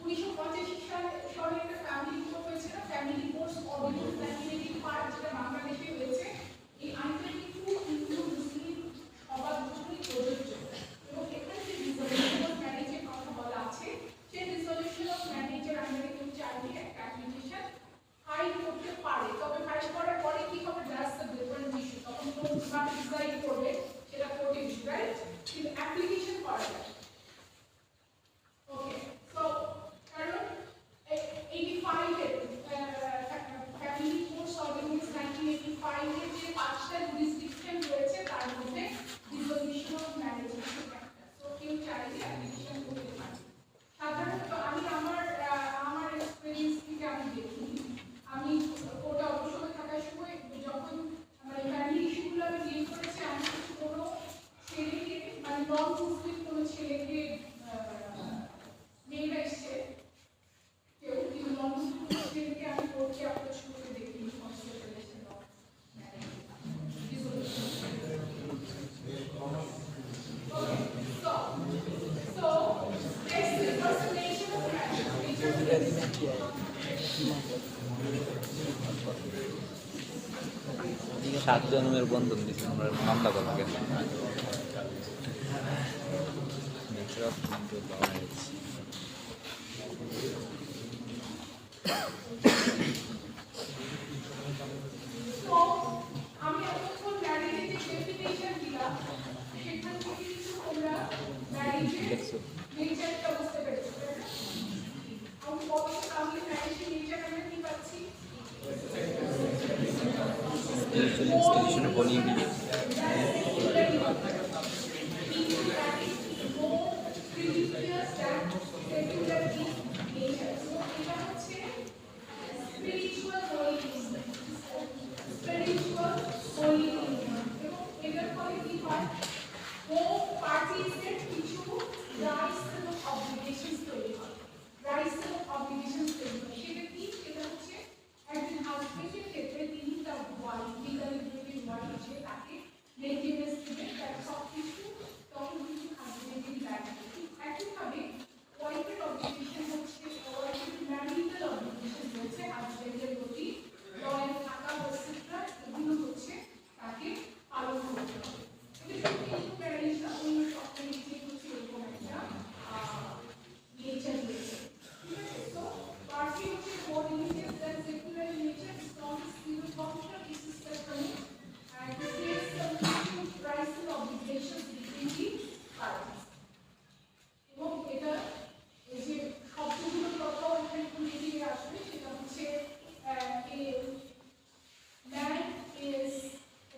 1985 সালে একটা ফ্যামিলি কোর্ট হয়েছিল ফ্যামিলি কোর্ট অর্ডিন্যান্স 1985 যেটা বাংলাদেশে হয়েছে এই আইনটা কিন্তু হিন্দু মুসলিম সবার জন্যই প্রযোজ্য এবং এখানে যে রিজলিউশন অফ ম্যারেজের কথা বলা আছে সেই রিজলিউশন অফ ম্যারেজের আন্ডারে কেউ চাইলে একটা অ্যাপ্লিকেশন ফাইল করতে পারে তবে ফাইল করার পরে কি হবে দ্যাটস দ্য ডিফারেন্ট ইস্যু তখন কোর্ট কিভাবে ডিসাইড করবে সেটা কোর্টে ইস্যু রাইট কিন্তু অ্যাপ্লিকেশন করা যায় ওকে সো কারণ 85 এর ফ্যামিলি কোর্টস অর্ডিন্যান্স 1985 এর যে পাঁচটা জুরিসডিকশন রয়েছে তার মধ্যে ডিসলিউশন অফ ম্যারেজ একটা সো কেউ চাইলে অ্যাপ্লিকেশন করতে পারে সাধারণত আমি আমার এক্সপেরিয়েন্স থেকে আমি দেখি আমি কোর্টে অবসরে থাকার সময় যখন আমার ফ্যামিলি ইস্যুগুলো আমি ডিল করেছি আমি কোনো ছেলেকে মানে নন মুসলিম কোনো ছেলেকে মেয়েরা এসছে কেউ কিন্তু নন মুসলিম ছেলেকে আমি কোর্টে অ্যাপ্রোচ করতে দেখিনি consideration of marriage so this is personation of marriage 7 জন্মের বন্ধন দিচ্ছে আমরা মামলা করবো কেন নেচার অফ ম্যারেজ তো আমি এতক্ষণ ম্যারেজের যে ডেফিনেশন দিলাম সেখান থেকে কিন্তু তোমরা ম্যারেজের দেখছো নেচারটা বুঝতে পেরেছো তাই না? আমি বলছি তাহলে ম্যারেজের নেচার আমরা কি পাচ্ছি ইনস্টিটিউশনে বলি হাজবেন্ডের ক্ষেত্রে তিনি তার ওয়াইফ লিগালি ওয়াইফ তাকে মেনটেনেন্স দিবে তার সব কিছু তখন কিন্তু হাজবেন্ডের দায়িত্ব একইভাবে ওয়াইফের অবলিগেশন হচ্ছে ওয়াইফের ম্যারিটাল অবলিগেশন রয়েছে হাজবেন্ডের প্রতি লয়াল থাকা এটসেট্রা এগুলো হচ্ছে তাকে পালন করতে হবে এটা কিন্তু ম্যারেজ না অন্য সব ম্যারেজে হচ্ছে এরকম একটা নেচার রয়েছে ঠিক আছে তো পার্টি হচ্ছে more religious than secular in nature, strong civil functional existence and creates some rights and obligations between the parties. এবং এটা এই যে শব্দগুলো কথা এখানে খুলে দিয়ে আসবে সেটা হচ্ছে man is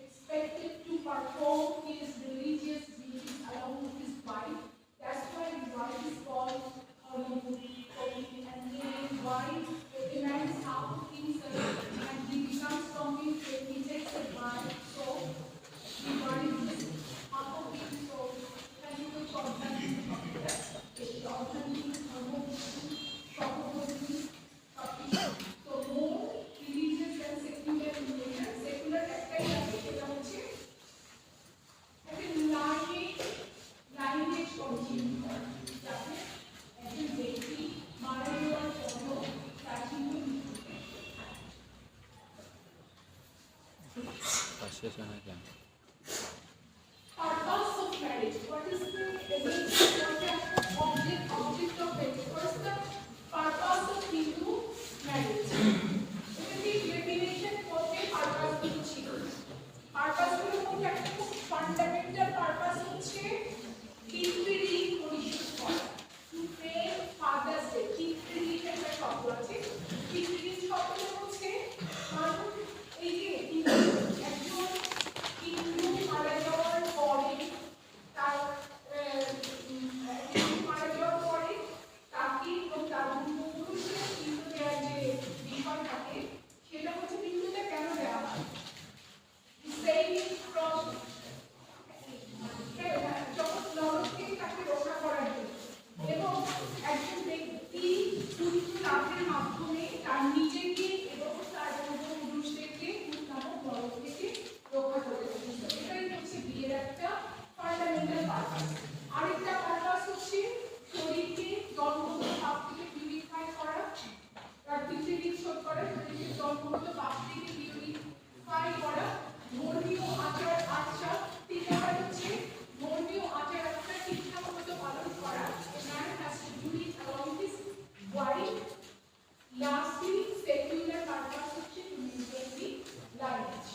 expected to perform his religious duties along with his wife. That's why his wife is called and his wife demands half of himself and he becomes something when he takes a wife. So the wife is half of him. So can you put contact with the alternative so more religious than secular in nature. Secular একটাই আছে সেটা হচ্ছে একটা লাইনেজ কন্টিনিউ করা যাতে একজন ব্যক্তি মারা যাওয়ার পরও তার কিন্তু purpose of marriage. What is the object of marriage? First, the purpose of Hindu marriage. The definition of the purpose ছিল purpose গুলো মধ্যে একটা খুব ফান্ডামেন্টাল পারপাস হচ্ছে পিতৃ পরিশোধ করা টু পে ফাদার্স ডে পিতৃ একটা শব্দ আছে পিতৃ শব্দ হচ্ছে মানুষ এই যে একজন পিতৃ মাধ্যমে তার নিজেকে এবং তার পূর্বপুরুষদেরকে ভূত নামক নরক থেকে রক্ষা করতে চেষ্টা করে। এটাই হচ্ছে বিয়ের একটা ফান্ডামেন্টাল পারপাস। আরেকটা পারপাস হচ্ছে শরীরকে জন্মগত পাপ থেকে পিউরিফাই করা, তার পিতৃঋণ শোধ করা, শরীরকে জন্মগত পাপ থেকে পিউরিফাই করা, ধর্মীয় আচার আচার, তিন নাম্বার হচ্ছে ধর্মীয় আচার আচার ঠিকঠাক মতো পালন করা। Man has to do it along his wife. Lastly, secular purpose হচ্ছে to maintain the lineage.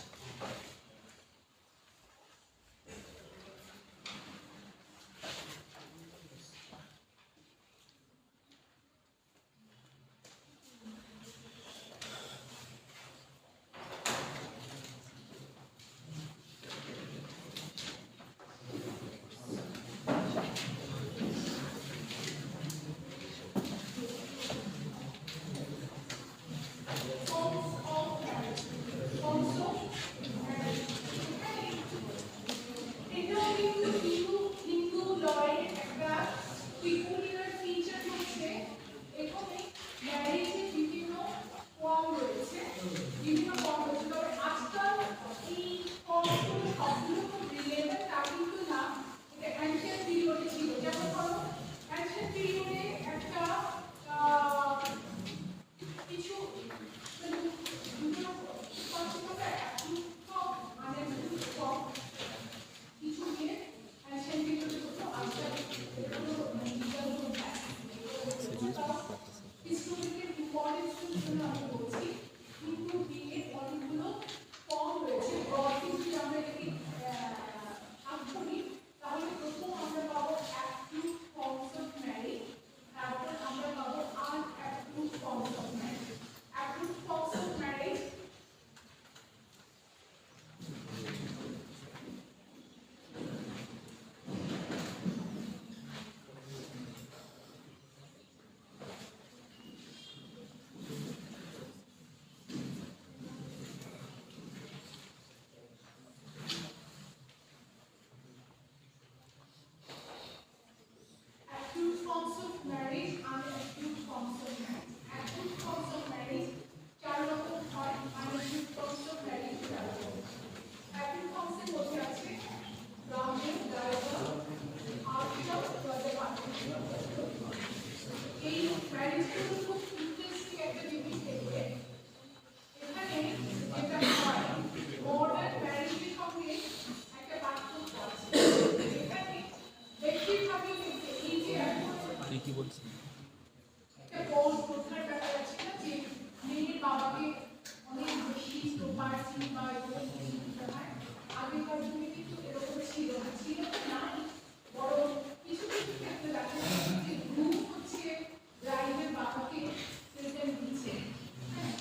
কি বলছি একটা বড় প্রথার ব্যাপার আছে না যে মেয়ের বাবাকে অনেক বেশি প্রপার্টি বা এরকম কিছু দিতে হয়। আগেকার যুগে কিন্তু এরকম ছিল না, ছিল তো নাই, বরং কিছু কিছু ক্ষেত্রে দেখা যাচ্ছে যে গ্রুপ হচ্ছে ব্রাইডের বাবাকে প্রেজেন্ট দিচ্ছে। হ্যাঁ,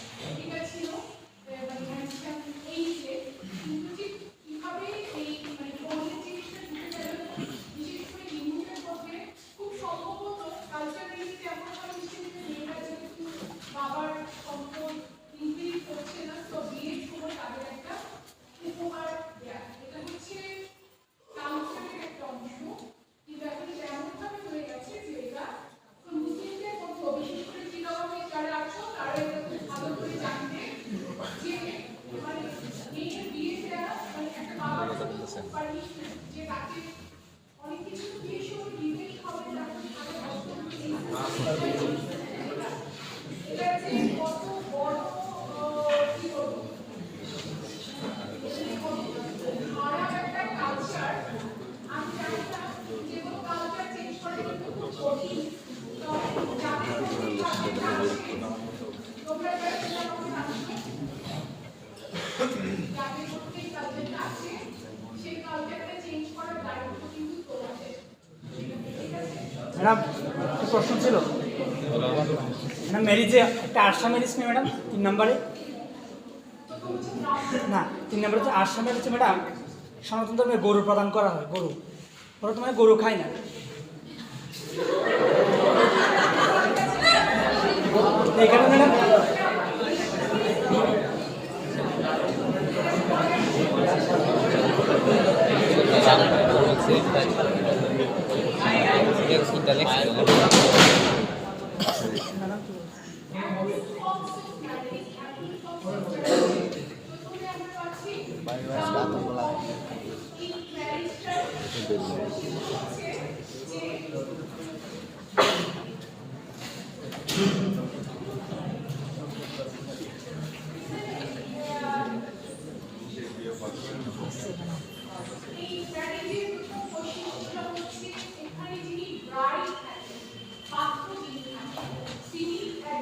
এটা ছিল মানে হ্যান্ডসাম এই যে, কিন্তু ঠিক কিভাবে এই মানে পরের জিনিসটা ঢুকে গেল, বিশেষ করে হিন্দুদের মধ্যে খুব সম্ভবত কালচারালি এমন হয় যে মেয়েরা যেহেতু বাবার সম্পদ ইনহেরিট করছে না, তো বিয়ের সময় তাদের একটা উপহার দেয়া, এটা হচ্ছে কালচারের একটা অংশ। কিন্তু এখন এটা এমনভাবে হয়ে গেছে যে এটা মুসলিমদের মধ্যে, বিশেষ করে চিনাবামে যারা আছো তারা এটা খুব ভালো করে জানবে যে মানে মেয়ের বিয়েটা মানে একটা বাবার পারমিশন, যে তাকে অনেক কিছু বিয়ের সময় দিতেই হবে, এটা যে কত বড় কি বলবো খারাপ একটা কালচার। আমি জানি না যে কোনো কালচার চেঞ্জ করা কিন্তু খুব কঠিন। তো যাদের তোমরা যারা যাদের মধ্যে এই কালচারটা আছে সেই কালচারটা চেঞ্জ করার দায়িত্ব কিন্তু তোমাদের। ঠিক আছে ম্যাডাম একটা প্রশ্ন ছিল ম্যাডাম, ম্যারিজে একটা আরসা ম্যারিজ নেই ম্যাডাম 3 নম্বরে? না, 3 নম্বরে হচ্ছে আরসা ম্যারিজ হচ্ছে ম্যাডাম, সনাতন ধর্মে গরু প্রদান করা হয়, গরু ওরা তোমার গরু খায় না, এইখানে ম্যাডাম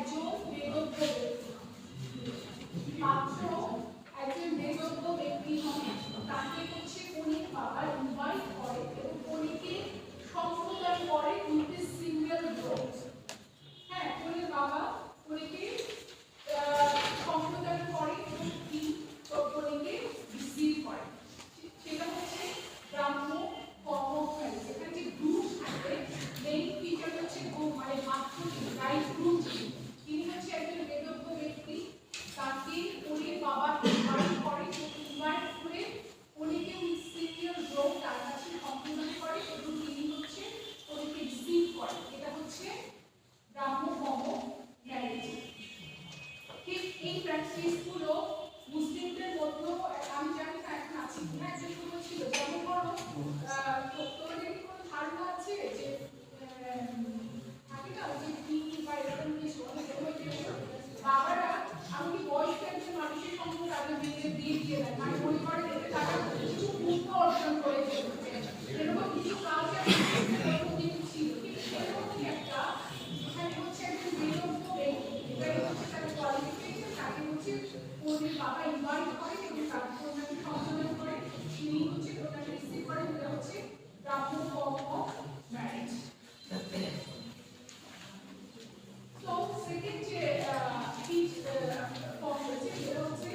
একজন বেদজ্ঞ ব্যক্তি। পাত্র একজন বেদজ্ঞ ব্যক্তি হন, তাকে হচ্ছে কনের বাবা ইনভাইট করে এবং কনেকে সম্প্রদান করে উইথ এ সিঙ্গেল ড্রপ। হ্যাঁ, কনের বাবা কনেকে সম্প্রদান করে এবং কি কনেকে রিসিভ করে। সেটা হচ্ছে ব্রাহ্ম কর্ম ম্যারেজ। এখানে যে গ্রুপ থাকবে মেইন ফিচার হচ্ছে মানে মাত্র রাইট গ্রুপ। তিনি হচ্ছে একজন বেদজ্ঞ ব্যক্তি, তাকে কনের বাবা ইনভাইট করে এবং ইনভাইট করে কনেকে উইথ সিঙ্গেল ড্রপ তার কাছে সম্প্রদান করে এবং তিনি হচ্ছে কনেকে রিসিভ করে। এটা হচ্ছে ব্রাহ্ম কর্ম ম্যারেজ। ঠিক এই প্র্যাকটিসগুলো মুসলিমদের মধ্যেও আমি জানি না এখন আছে কিনা, একটা সময় ছিল। যেমন ধরো তোমাদের কি কোনো ধারণা আছে যে থাকে না যে বিয়ে বা এরকম কিছু বাবারা এমনকি বয়স্ক একজন মানুষের সঙ্গে তাদের মেয়েদের বিয়ে দিয়ে দেয়, মানে মনে করে এতে তারা কিছু পুণ্য অর্জন করে ফেলছে। এরকম কিছু কালচার কিন্তু ছিল, কিন্তু সেরকমই একটা এখানে হচ্ছে একজন বেদজ্ঞ ব্যক্তি, এটাই হচ্ছে তার কোয়ালিফিকেশন। তাকে হচ্ছে কনের বাবা ইনভাইট করে এবং তাকে কন্যাকে সম্বোধন করে, তিনি হচ্ছে কন্যাকে রিসিভ করেন। এটা হচ্ছে ব্রাহ্ম কর্ম ম্যারেজ। তো সেকেন্ড যে ফর্ম রয়েছে সেটা হচ্ছে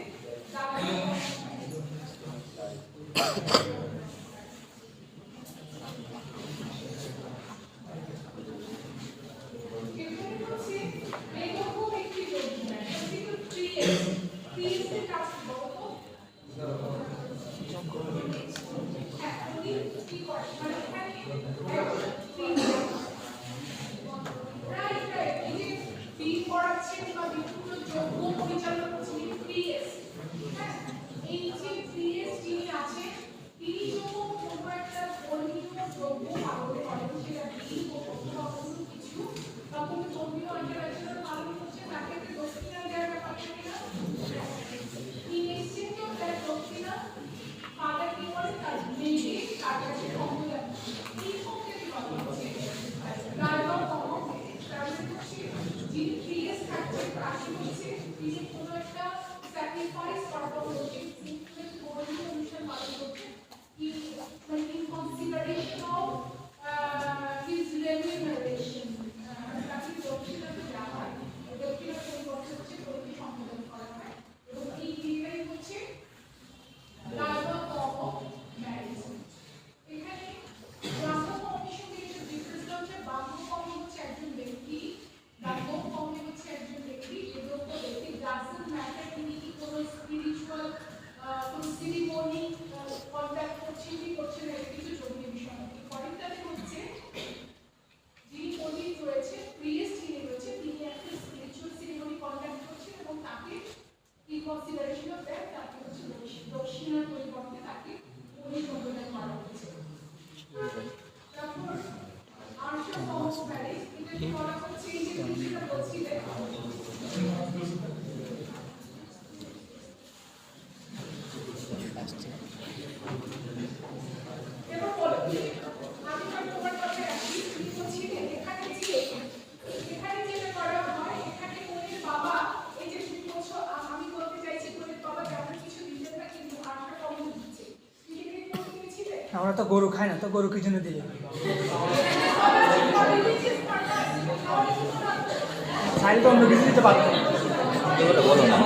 আমরা তো গরু খাই না, তো গরু কি জন্য দিলে? চাইলে তো অন্য কিছু দিতে পারতো। বলো না।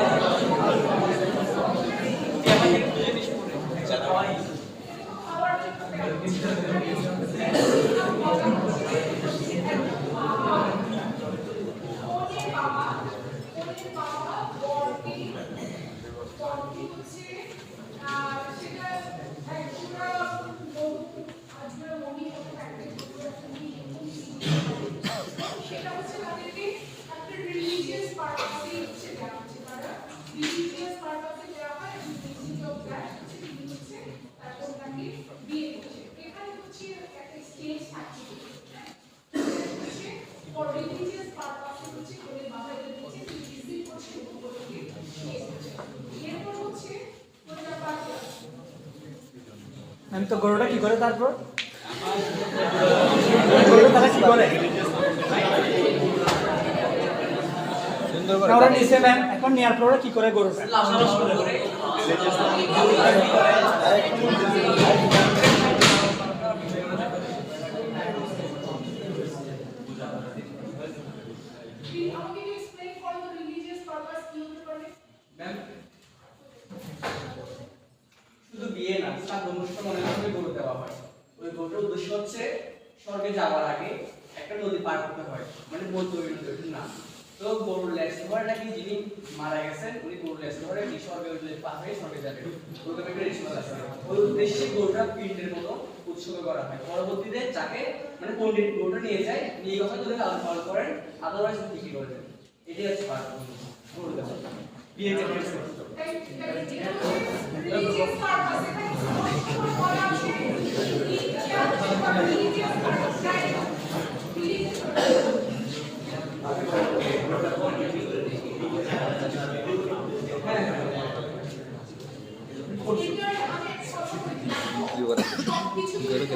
আমি তো গরুটা কি করে তারপর গরুটা তারা কি করে? ওরা নিচে ম্যাম, এখন নেওয়ার পর ওরা কি করে গরুটা? আমাকে একটু explain করো the religious purpose কি হতে পারে? শুধু বিয়ে না, শ্রাদ্ধ অনুষ্ঠান অনেক সময় গরু দেওয়া হয়। ওই গরুটার উদ্দেশ্য হচ্ছে স্বর্গে যাওয়ার আগে একটা নদী পার করতে হয়, মানে বৈতরণী নদীর নাম। তো গরুর লেজ ধরে নাকি যিনি মারা গেছেন উনি গরুর লেজ ধরে কি স্বর্গে ওই নদী পার হয়ে স্বর্গে যাবেন, ওরকম একটা রিচুয়াল আছে। ওই উদ্দেশ্যে গরুটা পিণ্ডের মতো উৎসর্গ করা হয়। পরবর্তীতে যাকে মানে পণ্ডিত গরুটা নিয়ে যায়, নিয়ে কথা ধরে লালন পালন করেন, আদারওয়াইজ বিক্রি করে দেন। এটাই হচ্ছে গরু দেওয়া বিয়ে যে religious purpose এখানে স্পষ্ট বলা আছে religious purpose right? Religious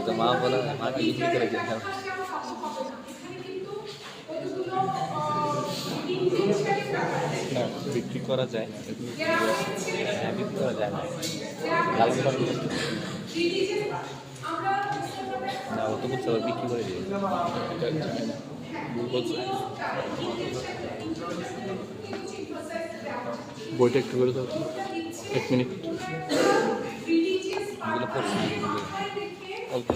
তো মা বলা মাকে বিক্রি করে দিয়ে এখানে কিন্তু কতগুলো ইন্টেনশনালি না বিক্রি করা যায় হ্যাঁ বিক্রি করা যায় না লালন পালন করতে না ও তো বলছে আবার বিক্রি করে দিয়ে বইটা একটু করে দাও, 1 মিনিট। এগুলো পড়ছি না, এগুলো অল্প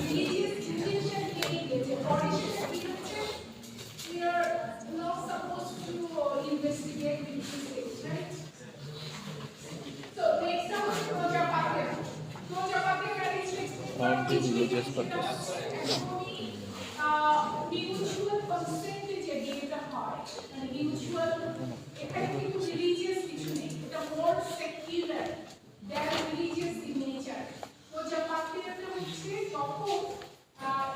the religious purpose. মিউচুয়াল কনসেন্টে যে বিয়েটা হয়, মানে মিউচুয়াল, এখানে কিন্তু রিলিজিয়াস কিছু নেই, এটা more secular than religious in nature. তো যা পাত্রীটা হচ্ছে যখন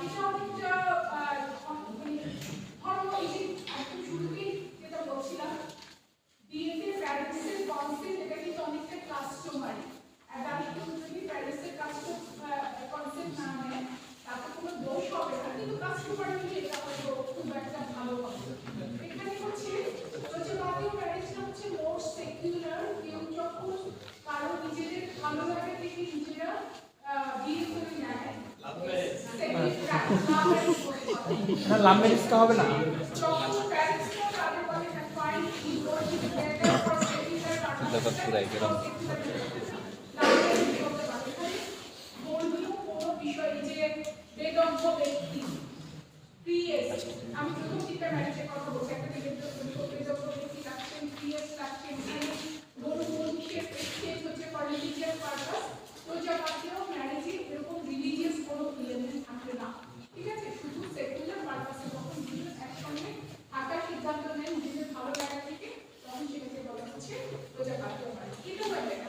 এটা অনেকটা ধর্ম, এই যে একদম শুরুতেই যেটা বলছিলাম বিয়েতে প্যারেন্টসের কনসেন্ট, এটা কিন্তু অনেকটা কাস্টমারি। আর আমি কিন্তু যদি প্যারেন্টসের কনসেন্ট না নেয় তাতে কোনো দোষ হবে না, কিন্তু কাস্টমার নিয়ে এটা হয়তো খুব একটা ভালো হবে। এখানে হচ্ছে বাদীয় ম্যারেজটা হচ্ছে মোর সেকুলার। কেউ যখন কারো নিজেদের ভালো লাগে থেকে নিজেরা বিয়ে করে নেয়, লাভ ম্যারেজটা হবে না? যখন প্যারেন্টসরা তাদের বলে fine divorce together for secular ব্যাপার পুরাই গেলাম বেদজ্ঞ ব্যক্তি প্রিয়েস্ট, আমি প্রথম চিন্তা ম্যারেজের কথা বলছি, একটা বেদজ্ঞ ব্যক্তি রাখছেন, প্রিয়েস্ট রাখছেন, এখানে গরু মহিষের এক্সচেঞ্জ হচ্ছে ফর রিলিজিয়াস পারপাস। তো যা বাকিও ম্যারেজে এরকম রিলিজিয়াস কোনো এলিমেন্ট থাকবে না, ঠিক আছে? শুধু সেকুলার পারপাসে যখন দুজন একসঙ্গে থাকার সিদ্ধান্ত নেন নিজেদের ভালো লাগা থেকে, তখন সেটাকে বলা হচ্ছে প্রজা বাক্য ম্যারেজ। এটা হয় ম্যারেজ।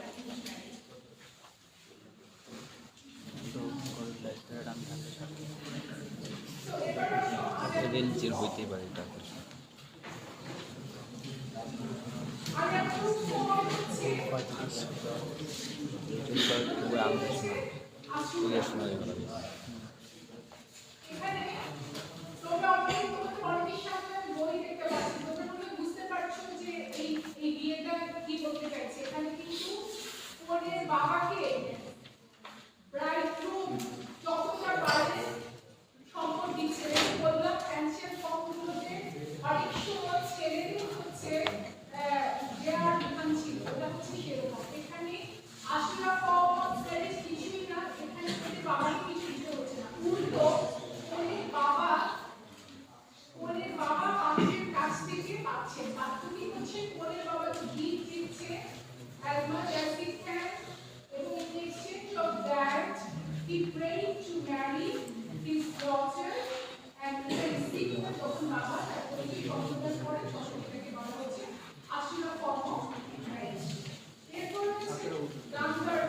রিলিজিয়ার হইতেই পারে তারপর শোনা যাবে না। এখানে তোমরা অনেকের সামনে বই দেখতে পাচ্ছি, তোমরা মনে বুঝতে পারছো যে এই বিয়েটা কি বলতে চাইছে। এখানে কিন্তু কনের বাবাকে ব্রাইডগ্রুম যতটা পারে সম্পদ দিচ্ছে। বললাম অ্যানশিয়েন্ট ফর্মগুলোতে অনেক সময় ছেলেদের হচ্ছে দেওয়ার বিধান ছিল, ওটা হচ্ছে সেরকম। এখানে আশরা ফর্ম অফ ম্যারেজ কিছুই না, এখানে কনের বাবাকে কিছু দিতে হচ্ছে না, উল্টো কনের বাবা পাত্রের কাছ থেকে পাচ্ছে। পাত্রটি হচ্ছে কনের বাবা গিফট দিচ্ছে as much as he can, এবং in exchange of that he prayed to marry his daughter, and in the receipt যখন বাবা তার পরিচয় সম্বোধন করে তখন এটাকে বলা হচ্ছে আশীর্বাদ ফর্ম অফ ম্যারেজ। এরপর হচ্ছে নাম্বার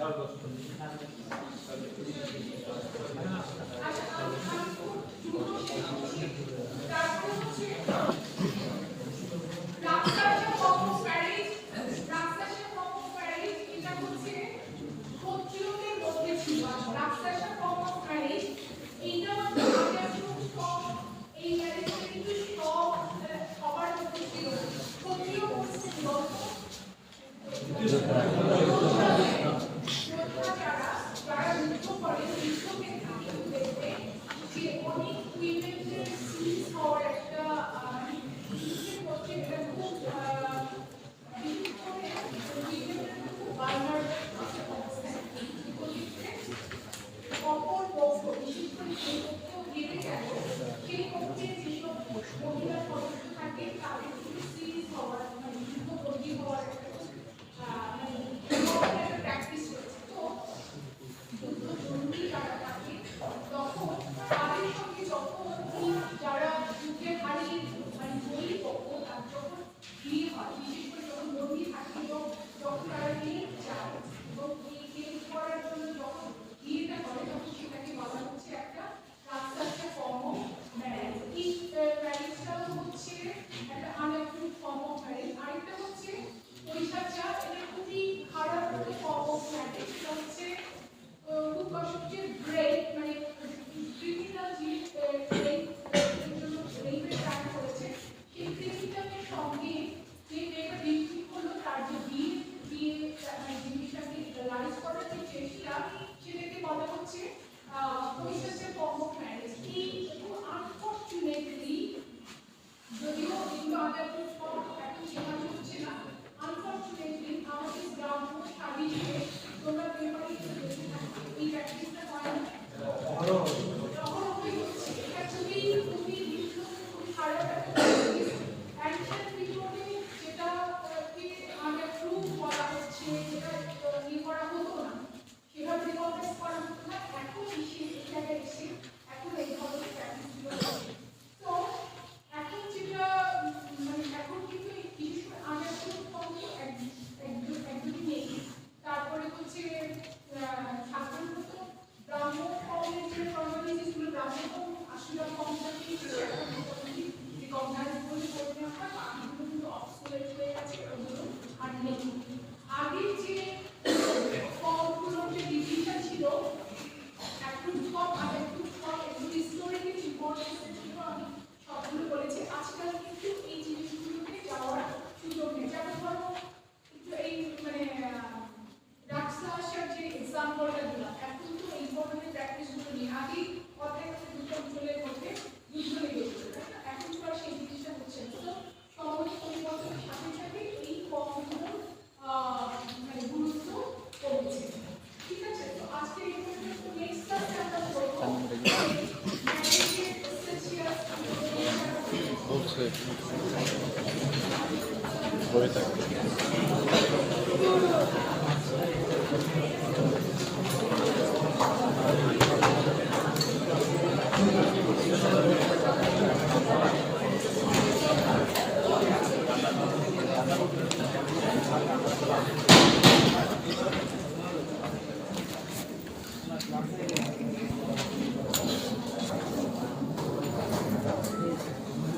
তারপরে হচ্ছে রাস্তাশন ফর্ম অফ ম্যারেজ। রাস্তাশন ফর্ম অফ ম্যারেজ এটা হচ্ছে ক্ষত্রিয়দের মধ্যে ছিল। রাস্তাশন ফর্ম অফ ম্যারেজ এইটা আগে ফর্ম এই ম্যারেজটা কিন্তু সবার মধ্যে ছিল। ক্ষত্রিয় বলতে যারা যুদ্ধ করে যুদ্ধকে দেখবে যে অনেক উইমেনদের সিরিজ হওয়ার একটা যুদ্ধের মধ্যে এটা খুব বিশেষ করে উইমেনদের খুব ভালনারেবল অবস্থায় অপর পক্ষ বিশেষ করে যে পক্ষ হেরে গেল সেই পক্ষে যেসব মহিলা সদস্য থাকে তাদের কিন্তু সিরিজ হওয়ার মানে যুদ্ধবন্দী হওয়ার একটা প্র্যাকটিস রয়েছে। তো যুদ্ধবন্দী যারা থাকে তখন তাদের সঙ্গে যখন যারা যুদ্ধে হারিয়ে মানে জয়ী পক্ষ তার যখন বিয়ে হয় বিশেষ করে যখন বন্দী থাকে এবং যখন তারা বিয়ে যায় এবং এই বিয়ে করার জন্য যখন বিয়েটা করে তখন সেটাকে বলা হচ্ছে একটা রাস্তার ফর্ম অফ ম্যারেজ। এই ম্যারেজটা হচ্ছে একটা আনঅ্যাপ্রুভড ফর্ম অফ ম্যারেজ। আরেকটা হচ্ছে পৈশাচার, এটা খুবই খারাপ একটা ফর্ম অফ ম্যারেজ। এটা হচ্ছে খুব সবচেয়ে গ্রেট মানে ক্রিমিনাল যে রেপের ক্রাইম করেছে সেই ক্রিমিনালের সঙ্গে যে মেয়েটা ভিকটিম হলো তার যে বিয়ে মানে জিনিসটাকে লাইজ করার যে চেষ্টা সেটাকে বলা হচ্ছে পৈশাচার ফর্ম অফ ম্যারেজ। এই আনফর্চুনেটলি যদিও এগুলো আদালত ফর্ম এখন শেখানো হচ্ছে না, আনফর্চুনেটলি আমাদের গ্রাম্য সাদিকে তোমরা পেপারে দেখে থাকবে এই প্র্যাকটিসটা হয় না হচ্ছে। এটা খুবই খুবই খারাপ একটা প্র্যাকটিস। অ্যাকশন পিরিয়ডে যেটাকে আনঅ্যাপ্রুভ করা হচ্ছে যেটা ইয়ে করা হতো না সেভাবে রিকগনাইজ করা হতো না, এখন এসে এই জায়গায় এসে এখন এই ধরনের প্র্যাকটিসগুলো হচ্ছে। তো এখন যেটা মানে এখন কিন্তু বিশেষ করে আনঅ্যাপ্রুভ ফর্ম একদমই নেই। তারপরে হচ্ছে সাধারণত ব্রাহ্ম ফর্মের যে ফর্মালিটিসগুলো ব্রাহ্ম ফর্ম আসলে ফর্মটাকে রিকগনাইজ করে করে নেওয়া হয়, বাকিগুলো কিন্তু অবসোলেট হয়ে গেছে, ওগুলো আর নেই। আগে যে ফর্মগুলোর যে ডিভিশন ছিল অ্যাপ্রুভড ফর্ম আনঅ্যাপ্রুভড ফর্ম এগুলো হিস্টোরিক্যালি ইম্পর্টেন্স ছিল, আমি সবগুলো বলেছি। আজকাল কিন্তু এই জিনিসগুলোকে যাওয়ার সুযোগ নেই। যেমন ধরো একটু এই মানে রাক্সাসার যে এক্সাম্পলটা দিলাম, এখন তো এই ধরনের প্র্যাকটিসগুলো নেই। আগে কথায় কথায় দুটো অঞ্চলের মধ্যে যুদ্ধ লেগে যেত, এখন তো আর সেই জিনিসটা হচ্ছে না। তো সমাজ পরিবর্তনের সাথে সাথে এই ফর্মগুলোর মানে গুরুত্ব কমেছে। ঠিক আছে, তো আজকে এই পর্যন্ত নেক্সট ক্লাসে আমরা বলবো বলছে বই থাকবে। Thank you.